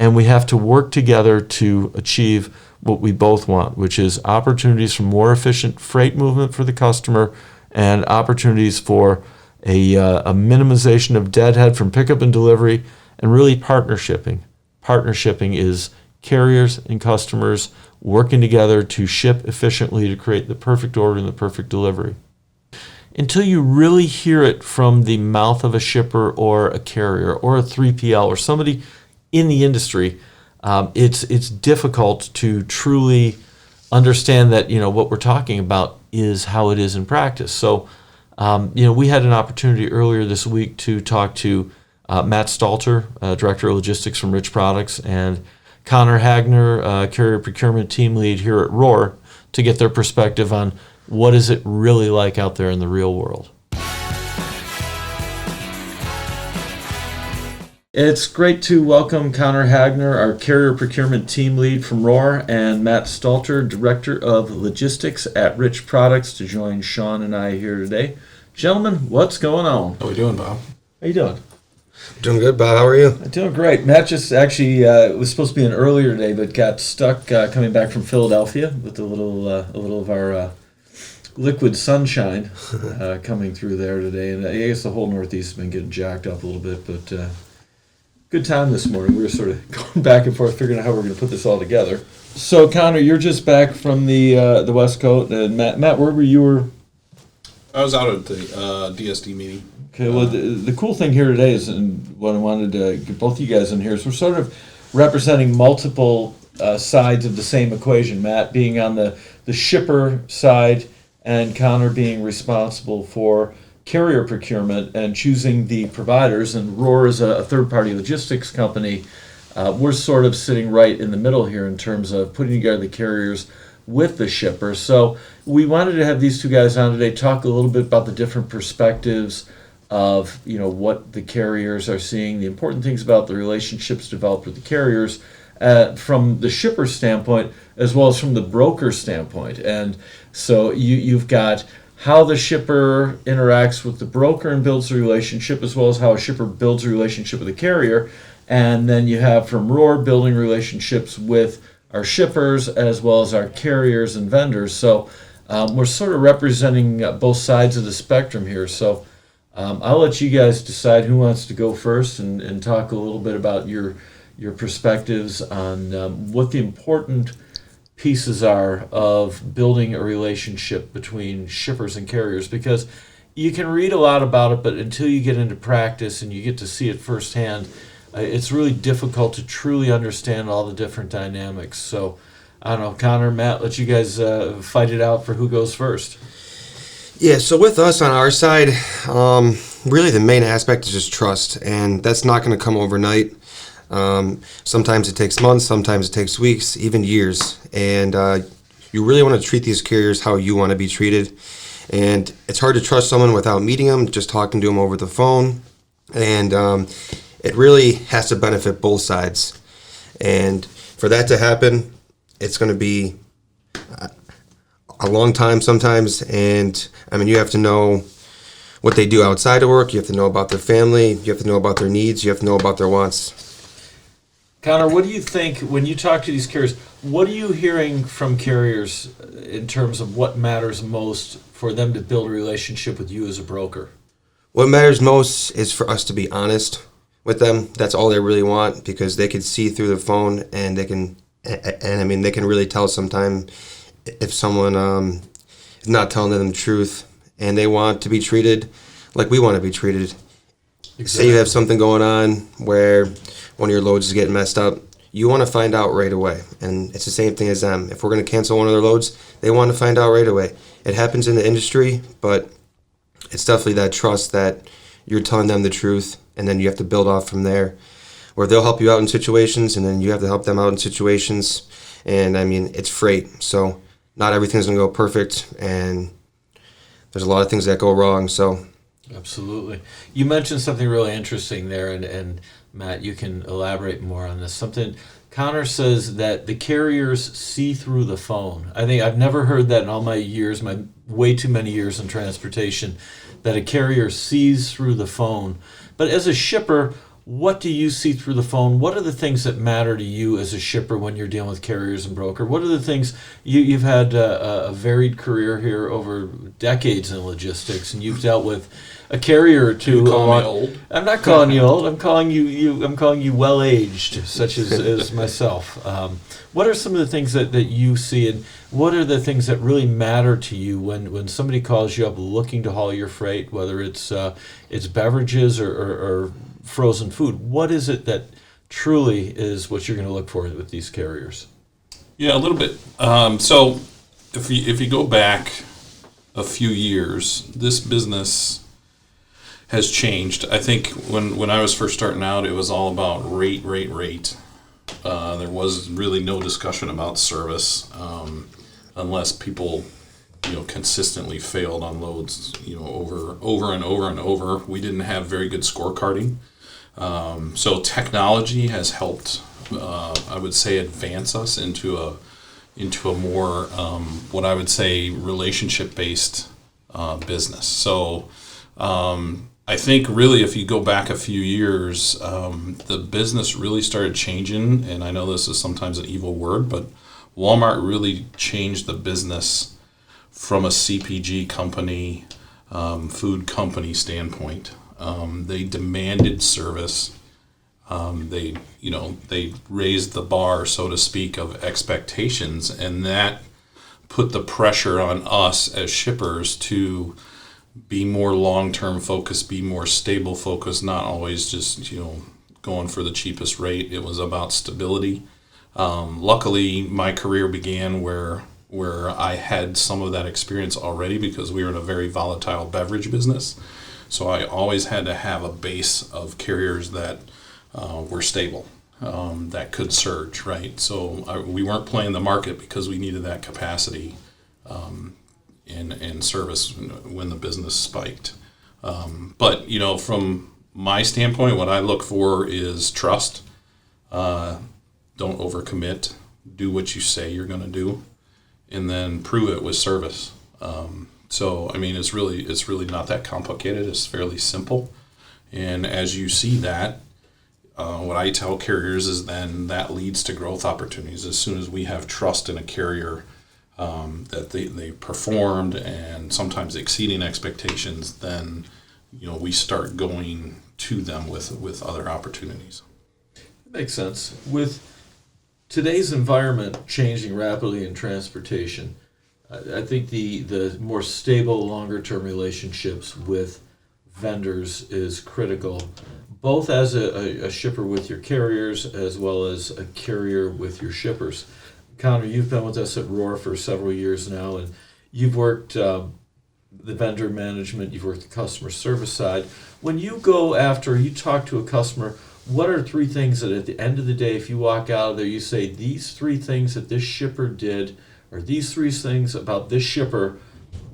and we have to work together to achieve what we both want, which is opportunities for more efficient freight movement for the customer and opportunities for a minimization of deadhead from pickup and delivery, and really partnershipping. Partnershipping is carriers and customers working together to ship efficiently to create the perfect order and the perfect delivery. Until you really hear it from the mouth of a shipper or a carrier or a 3PL or somebody in the industry, it's difficult to truly understand that what we're talking about is how it is in practice. So, we had an opportunity earlier this week to talk to Matt Stalter, Director of Logistics from Rich Products, and Connor Hagner, Carrier Procurement Team Lead here at Roar, to get their perspective on what is it really like out there in the real world. It's great to welcome Connor Hagner, our Carrier Procurement Team Lead from Roar, and Matt Stalter, Director of Logistics at Rich Products, to join Sean and I here today. Gentlemen, what's going on? How we doing, Bob? How you doing? Doing good, Bob. How are you? I'm doing great. Matt just actually was supposed to be an earlier day, but got stuck coming back from Philadelphia with a little of our liquid sunshine coming through there today. And I guess the whole Northeast has been getting jacked up a little bit, but good time this morning. We were sort of going back and forth, figuring out how we're going to put this all together. So, Connor, you're just back from the West Coast, and Matt, where were you? I was out at the DSD meeting. Okay, well, the cool thing here today is, and what I wanted to get both of you guys in here, is we're sort of representing multiple sides of the same equation. Matt being on the shipper side, and Connor being responsible for carrier procurement and choosing the providers. And Roar is a third-party logistics company. We're sort of sitting right in the middle here in terms of putting together the carriers with the shipper. So we wanted to have these two guys on today, talk a little bit about the different perspectives of what the carriers are seeing, the important things about the relationships developed with the carriers from the shipper standpoint as well as from the broker standpoint. And so you've got how the shipper interacts with the broker and builds a relationship, as well as how a shipper builds a relationship with a carrier. And then you have from Roar building relationships with our shippers as well as our carriers and vendors. So we're sort of representing both sides of the spectrum here. So I'll let you guys decide who wants to go first and talk a little bit about your perspectives on what the important pieces are of building a relationship between shippers and carriers, because you can read a lot about it, but until you get into practice and you get to see it firsthand, it's really difficult to truly understand all the different dynamics. So I don't know, Connor, Matt, let you guys fight it out for who goes first. Yeah, so with us on our side, really the main aspect is just trust, and that's not going to come overnight. Sometimes it takes months, sometimes it takes weeks, even years. And you really want to treat these carriers how you want to be treated. And it's hard to trust someone without meeting them, just talking to them over the phone. And it really has to benefit both sides. And for that to happen, it's going to be a long time sometimes. And I mean, you have to know what they do outside of work. You have to know about their family. You have to know about their needs. You have to know about their wants. Connor, what do you think when you talk to these carriers? What are you hearing from carriers in terms of what matters most for them to build a relationship with you as a broker? What matters most is for us to be honest with them. That's all they really want, because they can see through the phone, and they can really tell sometime if someone is not telling them the truth, and they want to be treated like we want to be treated. Exactly. Say you have something going on where one of your loads is getting messed up, you want to find out right away. And it's the same thing as them. If we're going to cancel one of their loads, they want to find out right away. It happens in the industry, but it's definitely that trust that you're telling them the truth, and then you have to build off from there, where they'll help you out in situations, and then you have to help them out in situations. And I mean, it's freight, so not everything's going to go perfect, and there's a lot of things that go wrong. So Absolutely. You mentioned something really interesting there, and Matt, you can elaborate more on this. Something Connor says that the carriers see through the phone. I think I've never heard that in all my years, my way too many years in transportation, that a carrier sees through the phone. But as a shipper, what do you see through the phone? What are the things that matter to you as a shipper when you're dealing with carriers and broker? What are the things you've had a varied career here over decades in logistics, and you've dealt with a carrier or two. You call me old? I'm not calling you old. I'm calling you well aged, such as myself. What are some of the things that you see, and what are the things that really matter to you when somebody calls you up looking to haul your freight, whether it's beverages or frozen food? What is it that truly is what you're going to look for with these carriers? Yeah, a little bit. So if you go back a few years, this business has changed. I think when I was first starting out, it was all about rate. There was really no discussion about service, unless people, consistently failed on loads, over and over. We didn't have very good scorecarding. So technology has helped, I would say, advance us into a more, what I would say, relationship-based business. So I think really if you go back a few years, the business really started changing, and I know this is sometimes an evil word, but Walmart really changed the business from a CPG company, food company standpoint. They demanded service. They raised the bar, so to speak, of expectations, and that put the pressure on us as shippers to be more long-term focused, be more stable focused, not always just, going for the cheapest rate. It was about stability. Luckily, my career began where I had some of that experience already because we were in a very volatile beverage business. So I always had to have a base of carriers that were stable, that could surge, right? So we weren't playing the market because we needed that capacity in service when the business spiked. But, from my standpoint, what I look for is trust. Don't overcommit. Do what you say you're going to do, and then prove it with service. So, it's really not that complicated. It's fairly simple. And as you see that, what I tell carriers is then that leads to growth opportunities. As soon as we have trust in a carrier, that they performed and sometimes exceeding expectations, then, we start going to them with other opportunities. That makes sense. With today's environment changing rapidly in transportation, I think the more stable, longer-term relationships with vendors is critical, both as a shipper with your carriers as well as a carrier with your shippers. Connor, you've been with us at Roar for several years now, and you've worked the vendor management, you've worked the customer service side. When you go after, you talk to a customer, what are 3 things that at the end of the day, if you walk out of there, you say, these 3 things that this shipper did, or these 3 things about this shipper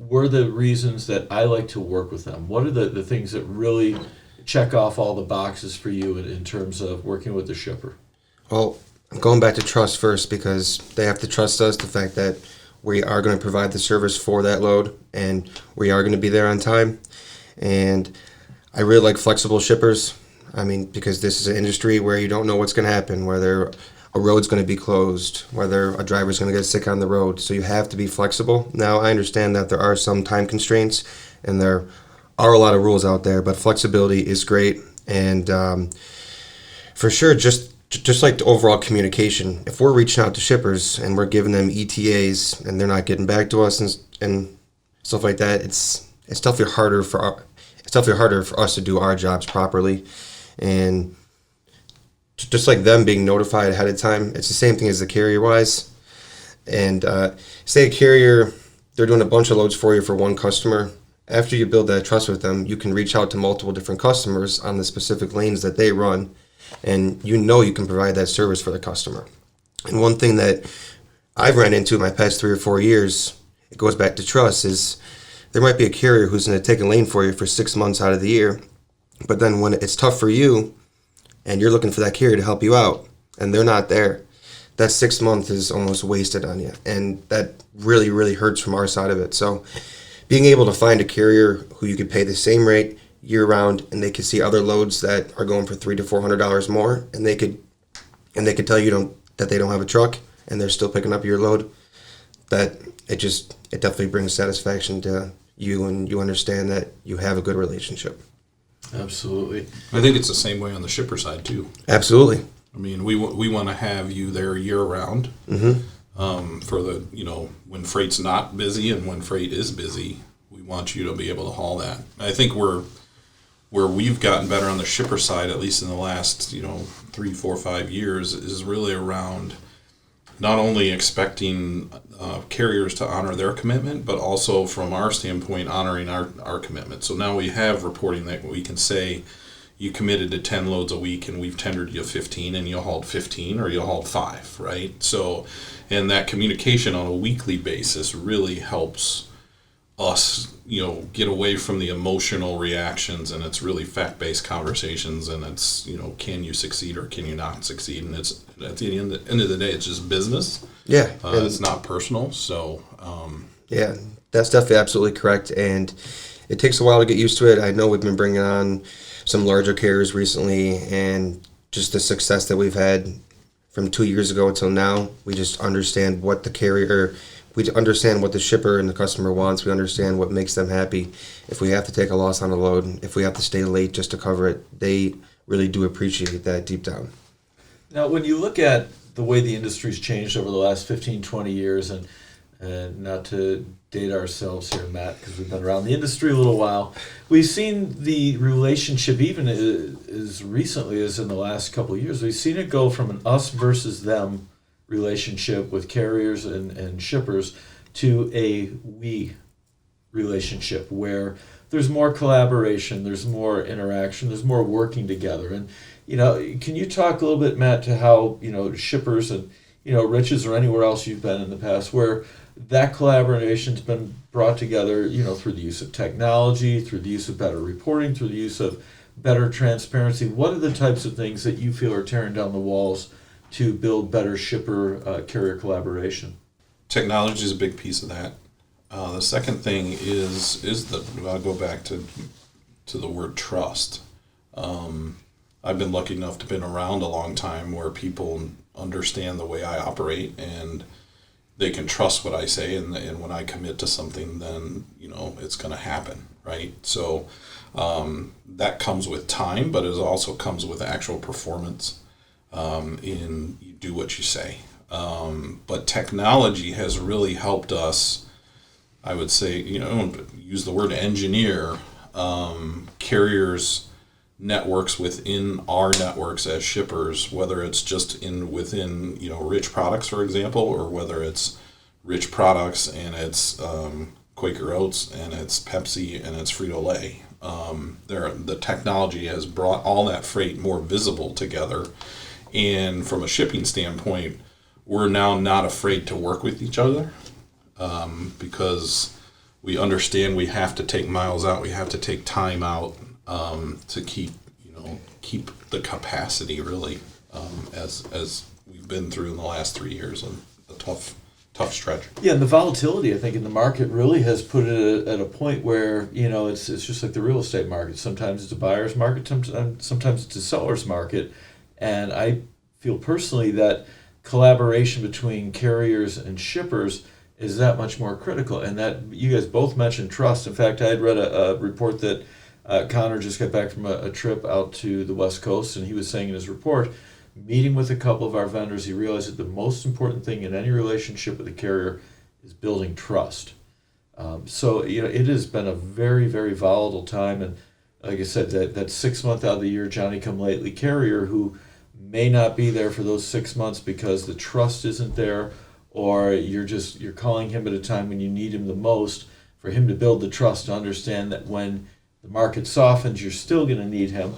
were the reasons that I like to work with them? What are the things that really check off all the boxes for you in terms of working with the shipper? Well, I'm going back to trust first, because they have to trust us, the fact that we are going to provide the service for that load and we are going to be there on time. And I really like flexible shippers. Because this is an industry where you don't know what's going to happen, whether a road's going to be closed, whether a driver's going to get sick on the road. So you have to be flexible. Now, I understand that there are some time constraints and there are a lot of rules out there, but flexibility is great. And for sure, just like the overall communication, if we're reaching out to shippers and we're giving them ETAs and they're not getting back to us and stuff like that, it's definitely harder for us to do our jobs properly. And just like them being notified ahead of time, it's the same thing as the carrier wise. And say a carrier, they're doing a bunch of loads for you for one customer. After you build that trust with them, you can reach out to multiple different customers on the specific lanes that they run, and you know you can provide that service for the customer. And one thing that I've ran into in my past 3 or 4 years, it goes back to trust, is there might be a carrier who's going to take a lane for you for 6 months out of the year, but then when it's tough for you and you're looking for that carrier to help you out and they're not there, that 6 months is almost wasted on you. And that really, really hurts from our side of it. So being able to find a carrier who you could pay the same rate year round, and they could see other loads that are going for $300 to $400 more, and they could tell you that they don't have a truck and they're still picking up your load, that it definitely brings satisfaction to you, and you understand that you have a good relationship. Absolutely. I think it's the same way on the shipper side too. Absolutely. I mean, we want to have you there year round. For the, when freight's not busy and when freight is busy, we want you to be able to haul that. I think where we've gotten better on the shipper side, at least in the last 3, 4, 5 years, is really around not only expecting carriers to honor their commitment, but also from our standpoint honoring our commitment. So now we have reporting that we can say, you committed to 10 loads a week and we've tendered you 15 and you hauled 15 or you hauled 5, right? So, and that communication on a weekly basis really helps us, get away from the emotional reactions, and it's really fact-based conversations, and it's, can you succeed or can you not succeed? And it's, at the end of the day, it's just business. Yeah. It's not personal. So, yeah, that's definitely absolutely correct. And it takes a while to get used to it. I know we've been bringing on some larger carriers recently, and just the success that we've had from 2 years ago until now, we just understand what the carrier, we understand what the shipper and the customer wants. We understand what makes them happy. If we have to take a loss on a load, if we have to stay late just to cover it, they really do appreciate that deep down. Now, when you look at the way the industry's changed over the last 15, 20 years, and not to date ourselves here, Matt, because we've been around the industry a little while, we've seen the relationship, even as recently as in the last couple of years, we've seen it go from an us versus them relationship with carriers and shippers to a we relationship where there's more collaboration, there's more interaction, there's more working together. And, can you talk a little bit, Matt, to how, shippers and, Riches or anywhere else you've been in the past where that collaboration's been brought together, through the use of technology, through the use of better reporting, through the use of better transparency? What are the types of things that you feel are tearing down the walls to build better shipper-carrier collaboration? Technology is a big piece of that. The second thing is I'll go back to the word trust. I've been lucky enough to have been around a long time where people understand the way I operate and they can trust what I say, and when I commit to something, then it's going to happen, right? So that comes with time, but it also comes with actual performance. In you do what you say. But technology has really helped us, I would say, use the word engineer, carriers' networks within our networks as shippers, whether it's just within Rich Products, for example, or whether it's Rich Products and it's Quaker Oats and it's Pepsi and it's Frito-Lay. The technology has brought all that freight more visible together. And from a shipping standpoint, we're now not afraid to work with each other because we understand we have to take miles out, we have to take time out to keep the capacity really as we've been through in the last 3 years, and a tough stretch. Yeah, and the volatility, I think, in the market really has put it at a point where it's just like the real estate market. Sometimes it's a buyer's market, sometimes it's a seller's market. And I feel personally that collaboration between carriers and shippers is that much more critical. And that you guys both mentioned trust. In fact, I had read a report that Connor just got back from a trip out to the West Coast, and he was saying in his report, meeting with a couple of our vendors, he realized that the most important thing in any relationship with a carrier is building trust. So it has been a very, very volatile time. And like I said, that 6 month out of the year Johnny come lately carrier who may not be there for those 6 months because the trust isn't there, or you're calling him at a time when you need him the most, for him to build the trust to understand that when the market softens, you're still going to need him,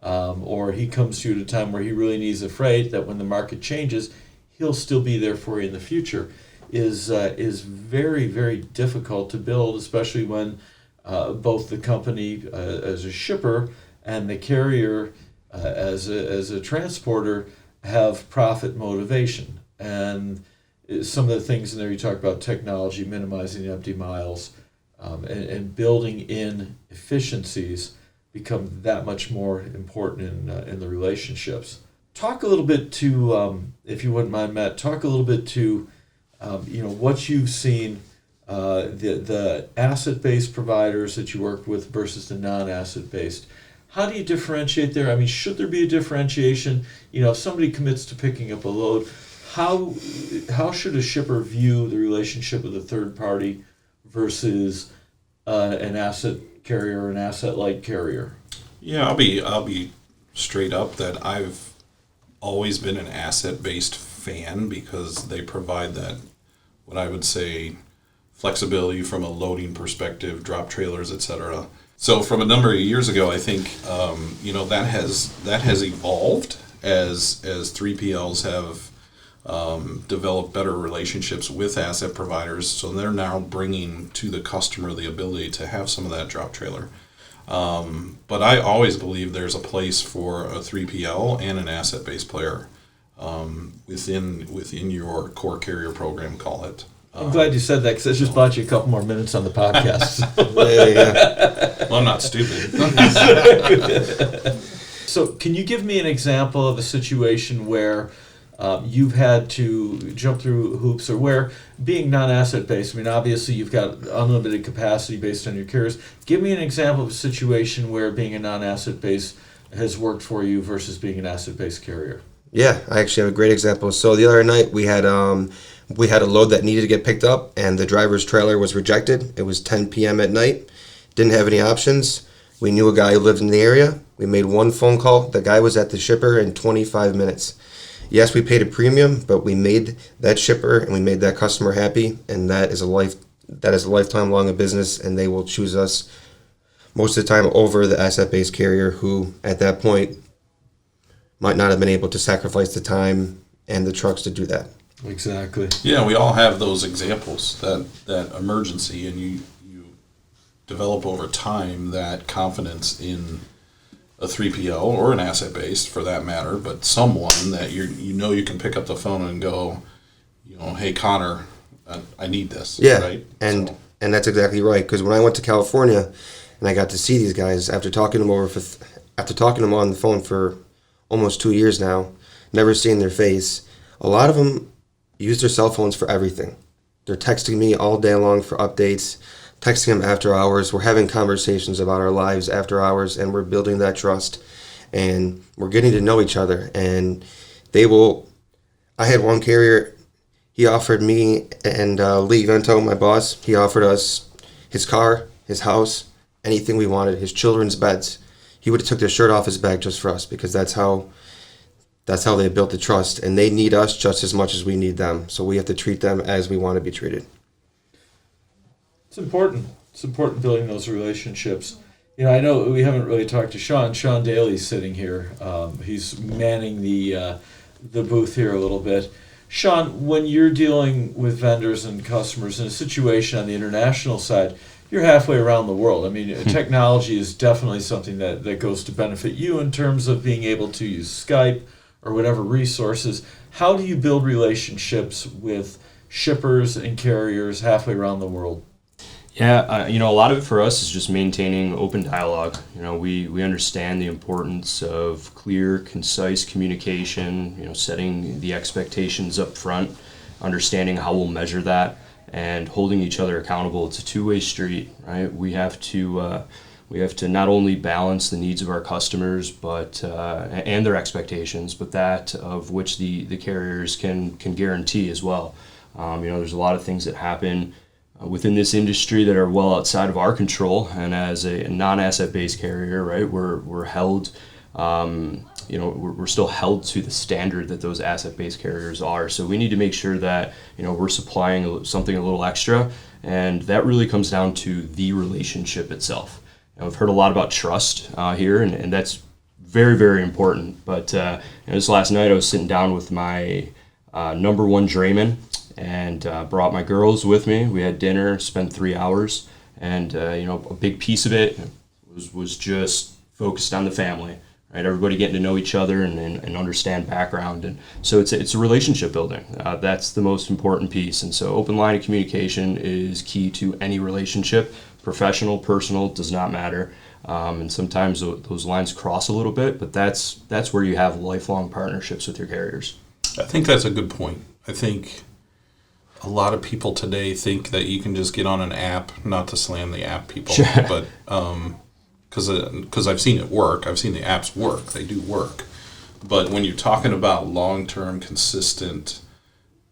or he comes to you at a time where he really needs the freight, that when the market changes, he'll still be there for you in the future, is very, very difficult to build, especially when both the company as a shipper and the carrier as a transporter have profit motivation. And some of the things in there, you talk about technology, minimizing empty miles, and building in efficiencies become that much more important in the relationships. Talk a little bit to, if you wouldn't mind, Matt, talk a little bit to what you've seen, the asset-based providers that you work with versus the non-asset-based. How do you differentiate there? I mean, should there be a differentiation? If somebody commits to picking up a load, how should a shipper view the relationship with a third party versus an asset carrier or an asset-light carrier? Yeah, I'll be straight up that I've always been an asset-based fan because they provide that, what I would say, flexibility from a loading perspective, drop trailers, etc. So from a number of years ago, I think that has evolved as 3PLs have developed better relationships with asset providers. So they're now bringing to the customer the ability to have some of that drop trailer. But I always believe there's a place for a 3PL and an asset-based player within your core carrier program, call it. I'm glad you said that because I just bought you a couple more minutes on the podcast. Yeah. Well, I'm not stupid. So can you give me an example of a situation where you've had to jump through hoops, or where, being non-asset based, I mean, obviously you've got unlimited capacity based on your carriers. Give me an example of a situation where being a non-asset based has worked for you versus being an asset-based carrier. Yeah, I actually have a great example. So the other night we had a load that needed to get picked up, and the driver's trailer was rejected. It was 10 p.m. at night. Didn't have any options. We knew a guy who lived in the area. We made one phone call. The guy was at the shipper in 25 minutes. Yes, we paid a premium, but we made that shipper and we made that customer happy, and that is a lifetime long of business, and they will choose us most of the time over the asset-based carrier, who at that point might not have been able to sacrifice the time and the trucks to do that. Exactly. Yeah, we all have those examples, that emergency, and you develop over time that confidence in a 3PL or an asset based for that matter, but someone that you can pick up the phone and go, hey Connor, I need this. Yeah, right? and that's exactly right. Because when I went to California and I got to see these guys after talking to them on the phone for almost 2 years now, never seeing their face, a lot of them use their cell phones for everything. They're texting me all day long for updates, texting them after hours. We're having conversations about our lives after hours, and we're building that trust, and we're getting to know each other. And I had one carrier, he offered me and Lee Vento, my boss, he offered us his car, his house, anything we wanted, his children's beds. He would have took their shirt off his back just for us, because that's how they built the trust, and they need us just as much as we need them. So we have to treat them as we want to be treated. It's important. It's important building those relationships. I know we haven't really talked to Sean. Sean Daly's sitting here. He's manning the booth here a little bit. Sean, when you're dealing with vendors and customers in a situation on the international side, you're halfway around the world. I mean, technology is definitely something that goes to benefit you in terms of being able to use Skype or whatever resources. How do you build relationships with shippers and carriers halfway around the world? Yeah, a lot of it for us is just maintaining open dialogue. We understand the importance of clear, concise communication, setting the expectations up front, understanding how we'll measure that, and holding each other accountable. It's a two-way street, right? We have to not only balance the needs of our customers, but and their expectations, but that of which the carriers can guarantee as well. There's a lot of things that happen within this industry that are well outside of our control, and as a non-asset-based carrier, right, we're held we're still held to the standard that those asset-based carriers are. So we need to make sure that, we're supplying something a little extra, and that really comes down to the relationship itself. I've heard a lot about trust here, and that's very, very important. But this last night I was sitting down with my number one drayman, and brought my girls with me. We had dinner, spent 3 hours, and a big piece of it was just focused on the family, right? Everybody getting to know each other and understand background, and so it's a relationship building. That's the most important piece, and so open line of communication is key to any relationship. Professional, personal, does not matter, and sometimes those lines cross a little bit, but that's where you have lifelong partnerships with your carriers. I think that's a good point. I think a lot of people today think that you can just get on an app, not to slam the app people, but because I've seen it work. I've seen the apps work. They do work. But when you're talking about long-term, consistent,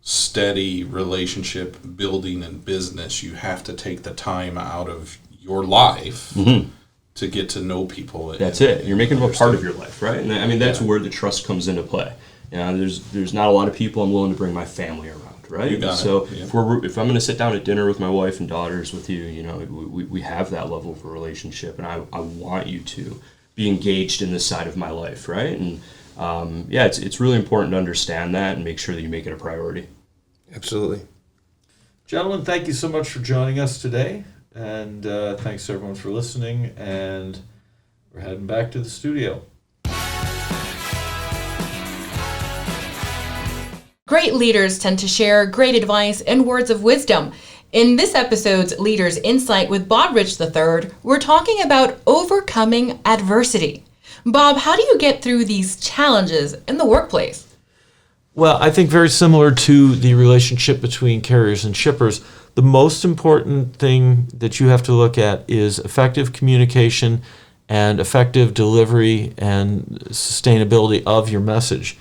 steady relationship building in business, you have to take the time out of your life to get to know people. That's it. You're making them a part of your life, right? And I mean, that's where the trust comes into play. There's not a lot of people I'm willing to bring my family around. Right. You got so it. Yeah. if I'm going to sit down at dinner with my wife and daughters with you, we have that level of a relationship, and I want you to be engaged in this side of my life, right? And it's really important to understand that and make sure that you make it a priority. Absolutely. Gentlemen, thank you so much for joining us today, and thanks to everyone for listening, and we're heading back to the studio. Great leaders tend to share great advice and words of wisdom. In this episode's Leaders Insight with Bob Rich III, we're talking about overcoming adversity. Bob, how do you get through these challenges in the workplace? Well, I think very similar to the relationship between carriers and shippers, the most important thing that you have to look at is effective communication and effective delivery and sustainability of your message.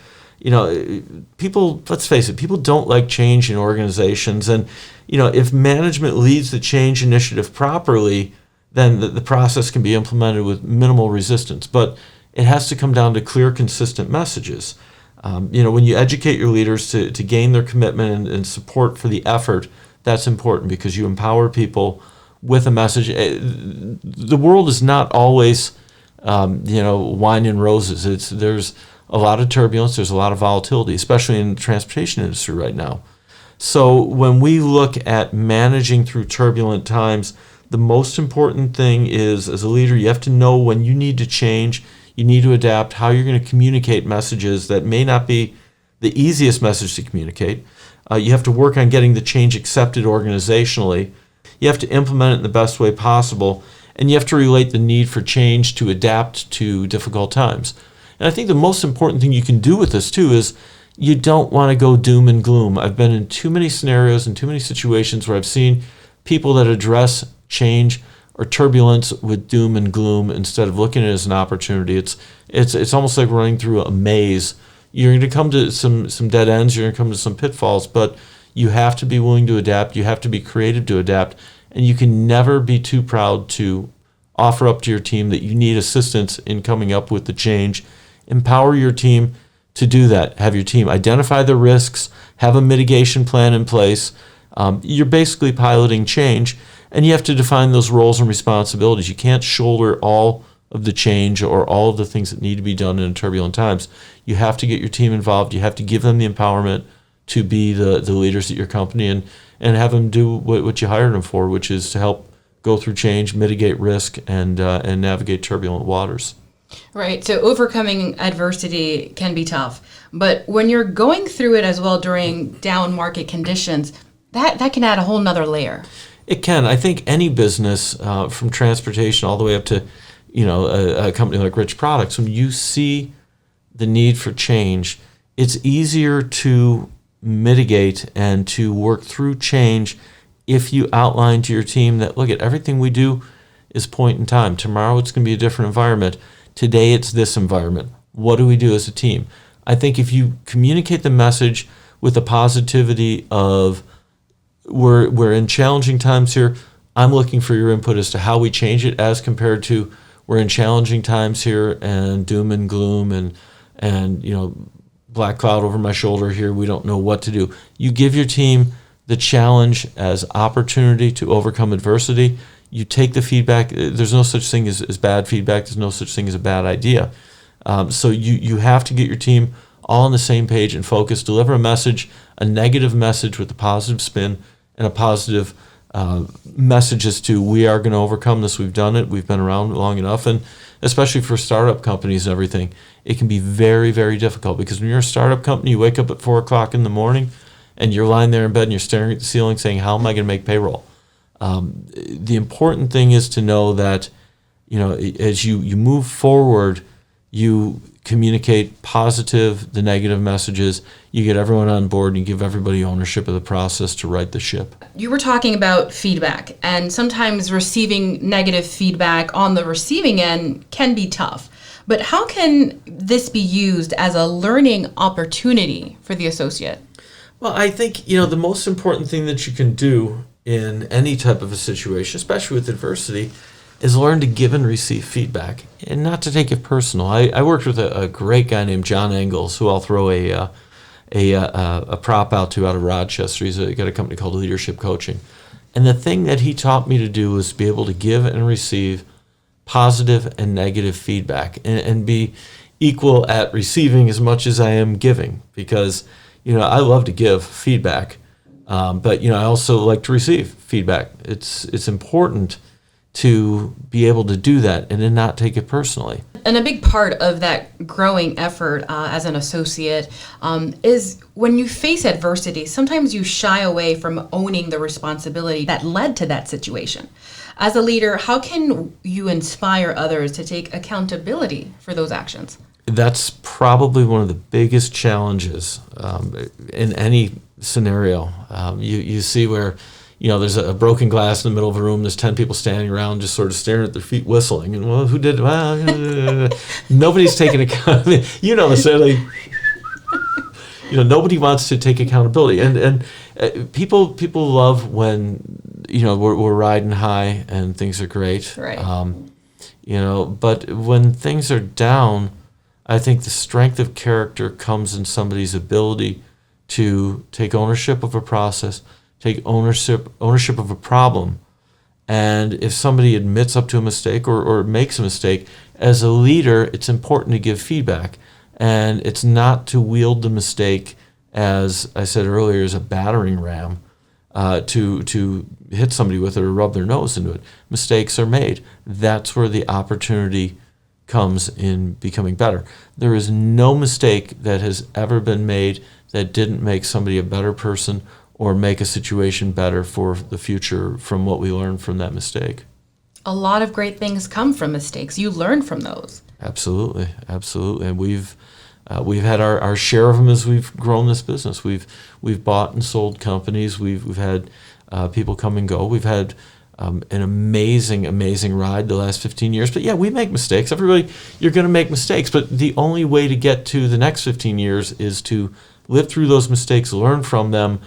People, let's face it, people don't like change in organizations. And, if management leads the change initiative properly, then the process can be implemented with minimal resistance. But it has to come down to clear, consistent messages. When you educate your leaders to gain their commitment and support for the effort, that's important because you empower people with a message. The world is not always, wine and roses. There's a lot of turbulence, there's a lot of volatility, especially in the transportation industry right now. So when we look at managing through turbulent times, the most important thing is, as a leader, you have to know when you need to change, you need to adapt, how you're going to communicate messages that may not be the easiest message to communicate. You have to work on getting the change accepted organizationally. You have to implement it in the best way possible, and you have to relate the need for change to adapt to difficult times. And I think the most important thing you can do with this, too, is you don't want to go doom and gloom. I've been in too many scenarios and too many situations where I've seen people that address change or turbulence with doom and gloom instead of looking at it as an opportunity. It's almost like running through a maze. You're going to come to some dead ends. You're going to come to some pitfalls, but you have to be willing to adapt. You have to be creative to adapt, and you can never be too proud to offer up to your team that you need assistance in coming up with the change. Empower your team to do that. Have your team identify the risks, have a mitigation plan in place. You're basically piloting change, and you have to define those roles and responsibilities. You can't shoulder all of the change or all of the things that need to be done in turbulent times. You have to get your team involved. You have to give them the empowerment to be the leaders at your company and have them do what you hired them for, which is to help go through change, mitigate risk, and navigate turbulent waters. Right. So overcoming adversity can be tough. But when you're going through it as well during down market conditions, that can add a whole nother layer. It can. I think any business, from transportation all the way up to, a company like Rich Products, when you see the need for change, it's easier to mitigate and to work through change if you outline to your team that, look, at everything we do is point in time. Tomorrow it's going to be a different environment. Today it's this environment. What do we do as a team? I think if you communicate the message with the positivity of we're in challenging times here, I'm looking for your input as to how we change it, as compared to we're in challenging times here and doom and gloom and and, black cloud over my shoulder here, we don't know what to do. You give your team the challenge as opportunity to overcome adversity. You take the feedback. There's no such thing as bad feedback. There's no such thing as a bad idea. So you have to get your team all on the same page and focus, deliver a message, a negative message with a positive spin and a positive message as to we are going to overcome this. We've done it. We've been around long enough. And especially for startup companies and everything, it can be very, very difficult because when you're a startup company, you wake up at 4 o'clock in the morning and you're lying there in bed and you're staring at the ceiling saying, how am I going to make payroll? The important thing is to know that, as you move forward, you communicate the negative messages, you get everyone on board, and you give everybody ownership of the process to right the ship. You were talking about feedback, and sometimes receiving negative feedback on the receiving end can be tough. But how can this be used as a learning opportunity for the associate? Well, I think, the most important thing that you can do in any type of a situation, especially with adversity, is learn to give and receive feedback and not to take it personal. I worked with a great guy named John Engels, who I'll throw a prop out of Rochester. He's got a company called Leadership Coaching. And the thing that he taught me to do was be able to give and receive positive and negative feedback and be equal at receiving as much as I am giving, because, I love to give feedback, but, I also like to receive feedback. It's important to be able to do that and then not take it personally. And a big part of that growing effort as an associate is when you face adversity, sometimes you shy away from owning the responsibility that led to that situation. As a leader, how can you inspire others to take accountability for those actions? That's probably one of the biggest challenges in any scenario. You see where there's a broken glass in the middle of a room. There's 10 people standing around just sort of staring at their feet, whistling. And, well, who did it? Well, nobody's taking account. Necessarily, nobody wants to take accountability. And people love when, we're riding high and things are great. Right. But when things are down, I think the strength of character comes in somebody's ability to take ownership of a process, take ownership of a problem. And if somebody admits up to a mistake or makes a mistake, as a leader, it's important to give feedback. And it's not to wield the mistake, as I said earlier, as a battering ram to hit somebody with it or rub their nose into it. Mistakes are made. That's where the opportunity comes in becoming better. There is no mistake that has ever been made that didn't make somebody a better person or make a situation better for the future from what we learned from that mistake. A lot of great things come from mistakes. You learn from those. Absolutely. And we've had our share of them as we've grown this business. We've bought and sold companies. We've had people come and go. We've had an amazing ride the last 15 years. But yeah, we make mistakes. Everybody, you're going to make mistakes. But the only way to get to the next 15 years is to live through those mistakes, learn from them,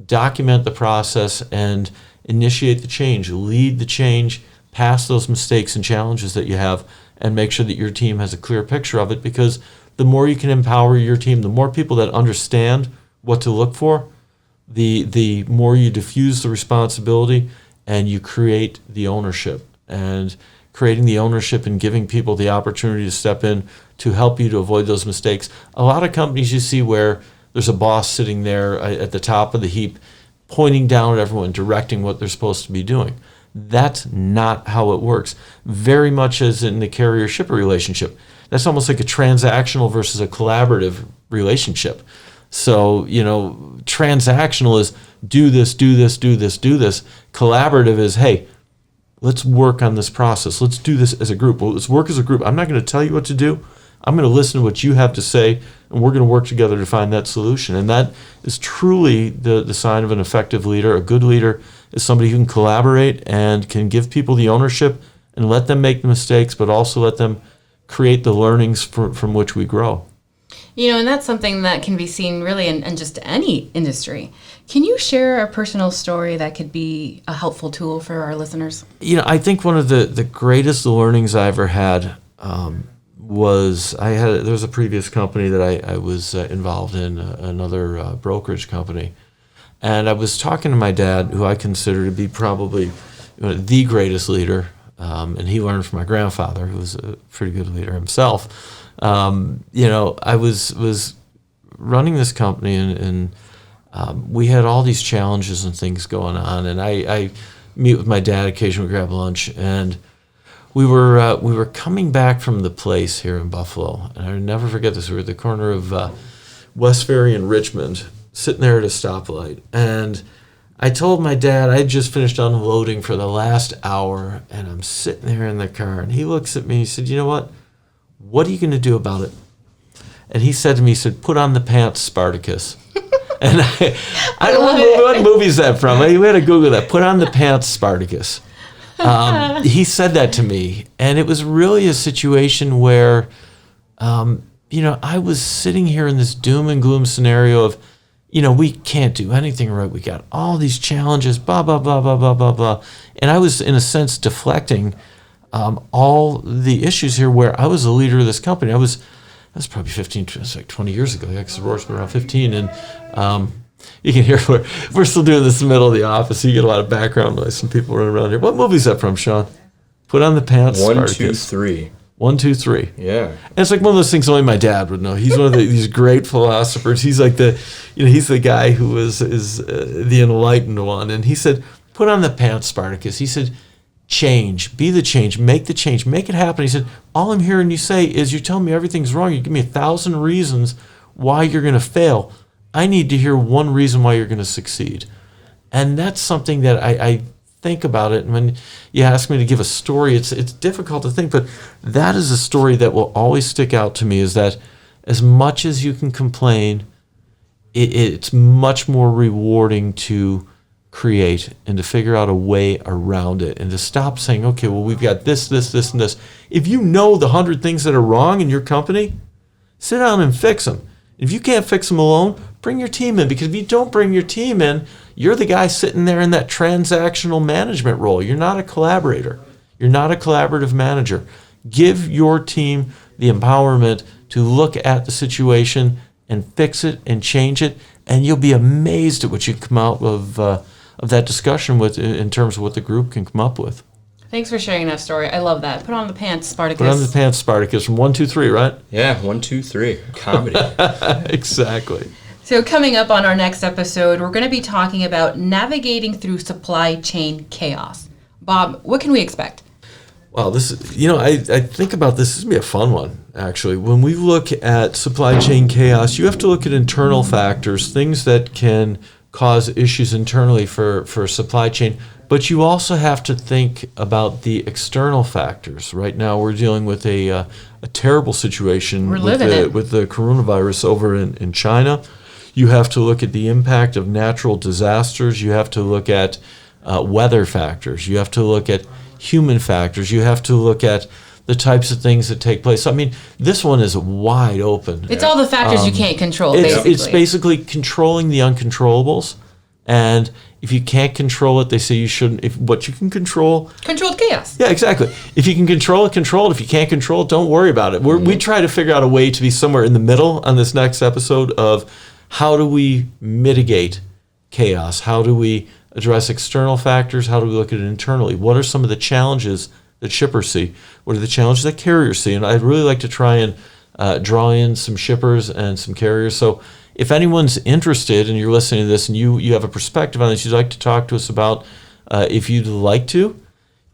document the process, and initiate the change, lead the change, pass those mistakes and challenges that you have, and make sure that your team has a clear picture of it. Because the more you can empower your team, the more people that understand what to look for, the more you diffuse the responsibility and you create the ownership. And creating the ownership and giving people the opportunity to step in to help you to avoid those mistakes. A lot of companies you see where there's a boss sitting there at the top of the heap, pointing down at everyone, directing what they're supposed to be doing. That's not how it works. Very much as in the carrier-shipper relationship. That's almost like a transactional versus a collaborative relationship. So, transactional is do this. Collaborative is, hey, let's work on this process. Let's do this as a group. Well, let's work as a group. I'm not going to tell you what to do. I'm going to listen to what you have to say, and we're going to work together to find that solution. And that is truly the sign of an effective leader. A good leader is somebody who can collaborate and can give people the ownership and let them make the mistakes, but also let them create the learnings from which we grow. And that's something that can be seen really in just any industry. Can you share a personal story that could be a helpful tool for our listeners? I think one of the greatest learnings I ever had there was a previous company that I was involved in, another brokerage company, and I was talking to my dad, who I consider to be probably the greatest leader, and he learned from my grandfather, who was a pretty good leader himself. I was running this company, and we had all these challenges and things going on, and I meet with my dad occasionally, grab lunch, and we were coming back from the place here in Buffalo, and I'll never forget this. We were at the corner of West Ferry and Richmond, sitting there at a stoplight, and I told my dad I had just finished unloading for the last hour, and I'm sitting there in the car, and he looks at me, he said, "You know what? What are you going to do about it?" And he said to me, he said, "Put on the pants, Spartacus." And I don't know what movie is that from. We had to Google that. Put on the pants, Spartacus. He said that to me, and it was really a situation where, I was sitting here in this doom and gloom scenario of, we can't do anything right. We got all these challenges, blah, blah, blah, blah, blah, blah, blah. And I was, in a sense, deflecting all the issues here where I was the leader of this company. That was probably 20 years ago. Yeah, because Roar's been around 15, and you can hear we're still doing this in the middle of the office. So you get a lot of background noise from people running around here. What movie is that from, Sean? Put on the pants, Spartacus. 1, 2, 3. 1, 2, 3. Yeah. And it's like one of those things only my dad would know. He's one of these great philosophers. He's like he's the guy who is the enlightened one. And he said, "Put on the pants, Spartacus." He said, "Change, be the change, make the change, make it happen." He said, "All I'm hearing you say is you're telling me everything's wrong. You give me 1,000 reasons why you're going to fail. I need to hear one reason why you're going to succeed." And that's something that I think about it. And when you ask me to give a story, it's difficult to think, but that is a story that will always stick out to me, is that as much as you can complain, it's much more rewarding to create and to figure out a way around it, and to stop saying, okay, well, we've got this, and this. If you know the 100 things that are wrong in your company, sit down and fix them. If you can't fix them alone, bring your team in, because if you don't bring your team in, you're the guy sitting there in that transactional management role. You're not a collaborator. You're not a collaborative manager. Give your team the empowerment to look at the situation and fix it and change it, and you'll be amazed at what you come out of that discussion with, in terms of what the group can come up with. Thanks for sharing that story. I love that. Put on the pants, Spartacus. Put on the pants, Spartacus, from 1, 2, 3, right? Yeah, 1, 2, 3. Comedy. Exactly. So coming up on our next episode, we're going to be talking about navigating through supply chain chaos. Bob, what can we expect? Well, this is, I think about this. This is going to be a fun one, actually. When we look at supply chain chaos, you have to look at internal factors, things that can cause issues internally for supply chain. But you also have to think about the external factors. Right now, we're dealing with a terrible situation with the coronavirus over in China. You have to look at the impact of natural disasters. You have to look at weather factors. You have to look at human factors. You have to look at the types of things that take place. I mean, this one is wide open. It's all the factors you can't control, basically. It's basically controlling the uncontrollables. And if you can't control it, they say you shouldn't. If what you can control, controlled chaos. Yeah, exactly. If you can control it, control it. If you can't control it, don't worry about it. We try to figure out a way to be somewhere in the middle on this next episode of how do we mitigate chaos? How do we address external factors? How do we look at it internally? What are some of the challenges that shippers see? What are the challenges that carriers see? And I'd really like to try and draw in some shippers and some carriers. So if anyone's interested and you're listening to this and you have a perspective on this you'd like to talk to us about, if you'd like to,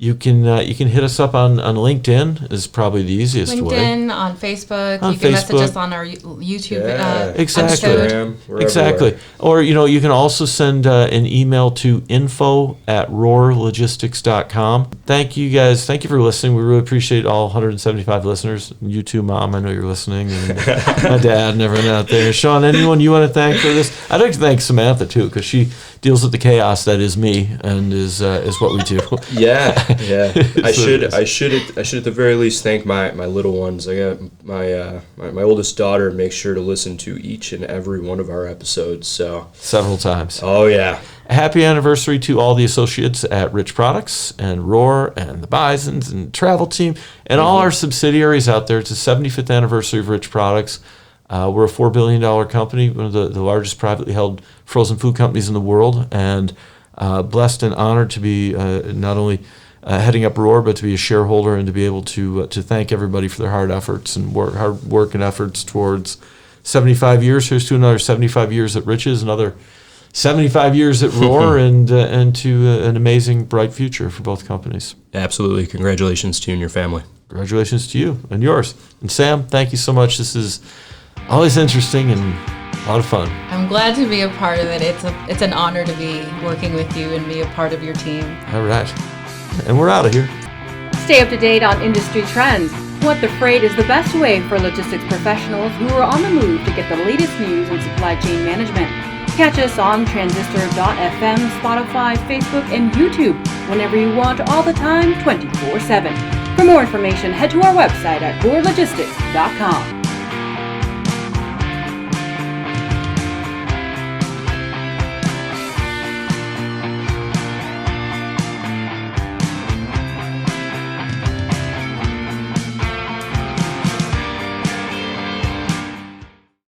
you can hit us up on LinkedIn is probably the easiest way. LinkedIn, on Facebook. On you can message Facebook. us on our YouTube Exactly. episode. Exactly. Or, you can also send an email to info@roarlogistics.com. Thank you guys. Thank you for listening. We really appreciate all 175 listeners. You too, Mom. I know you're listening. And my dad and everyone out there. Sean, anyone you want to thank for this? I'd like to thank Samantha, too, because she deals with the chaos that is me and is what we do. Yeah. I should at the very least thank my little ones. I got my oldest daughter makes sure to listen to each and every one of our episodes. So several times. Oh yeah. A happy anniversary to all the associates at Rich Products and Roar and the Bisons and Travel Team and all our subsidiaries out there. It's the 75th anniversary of Rich Products. We're a $4 billion company, one of the largest privately held frozen food companies in the world, and blessed and honored to be not only heading up Roar, but to be a shareholder and to be able to thank everybody for their hard efforts and hard work and efforts towards 75 years. Here's to another 75 years at Rich's, another 75 years at Roar, and to an amazing, bright future for both companies. Absolutely. Congratulations to you and your family. Congratulations to you and yours. And Sam, thank you so much. This is always interesting and a lot of fun. I'm glad to be a part of it. It's an honor to be working with you and be a part of your team. All right. And we're out of here. Stay up to date on industry trends. What the Freight is the best way for logistics professionals who are on the move to get the latest news in supply chain management. Catch us on Transistor.fm, Spotify, Facebook, and YouTube whenever you want, all the time, 24/7. For more information, head to our website at roarlogistics.com.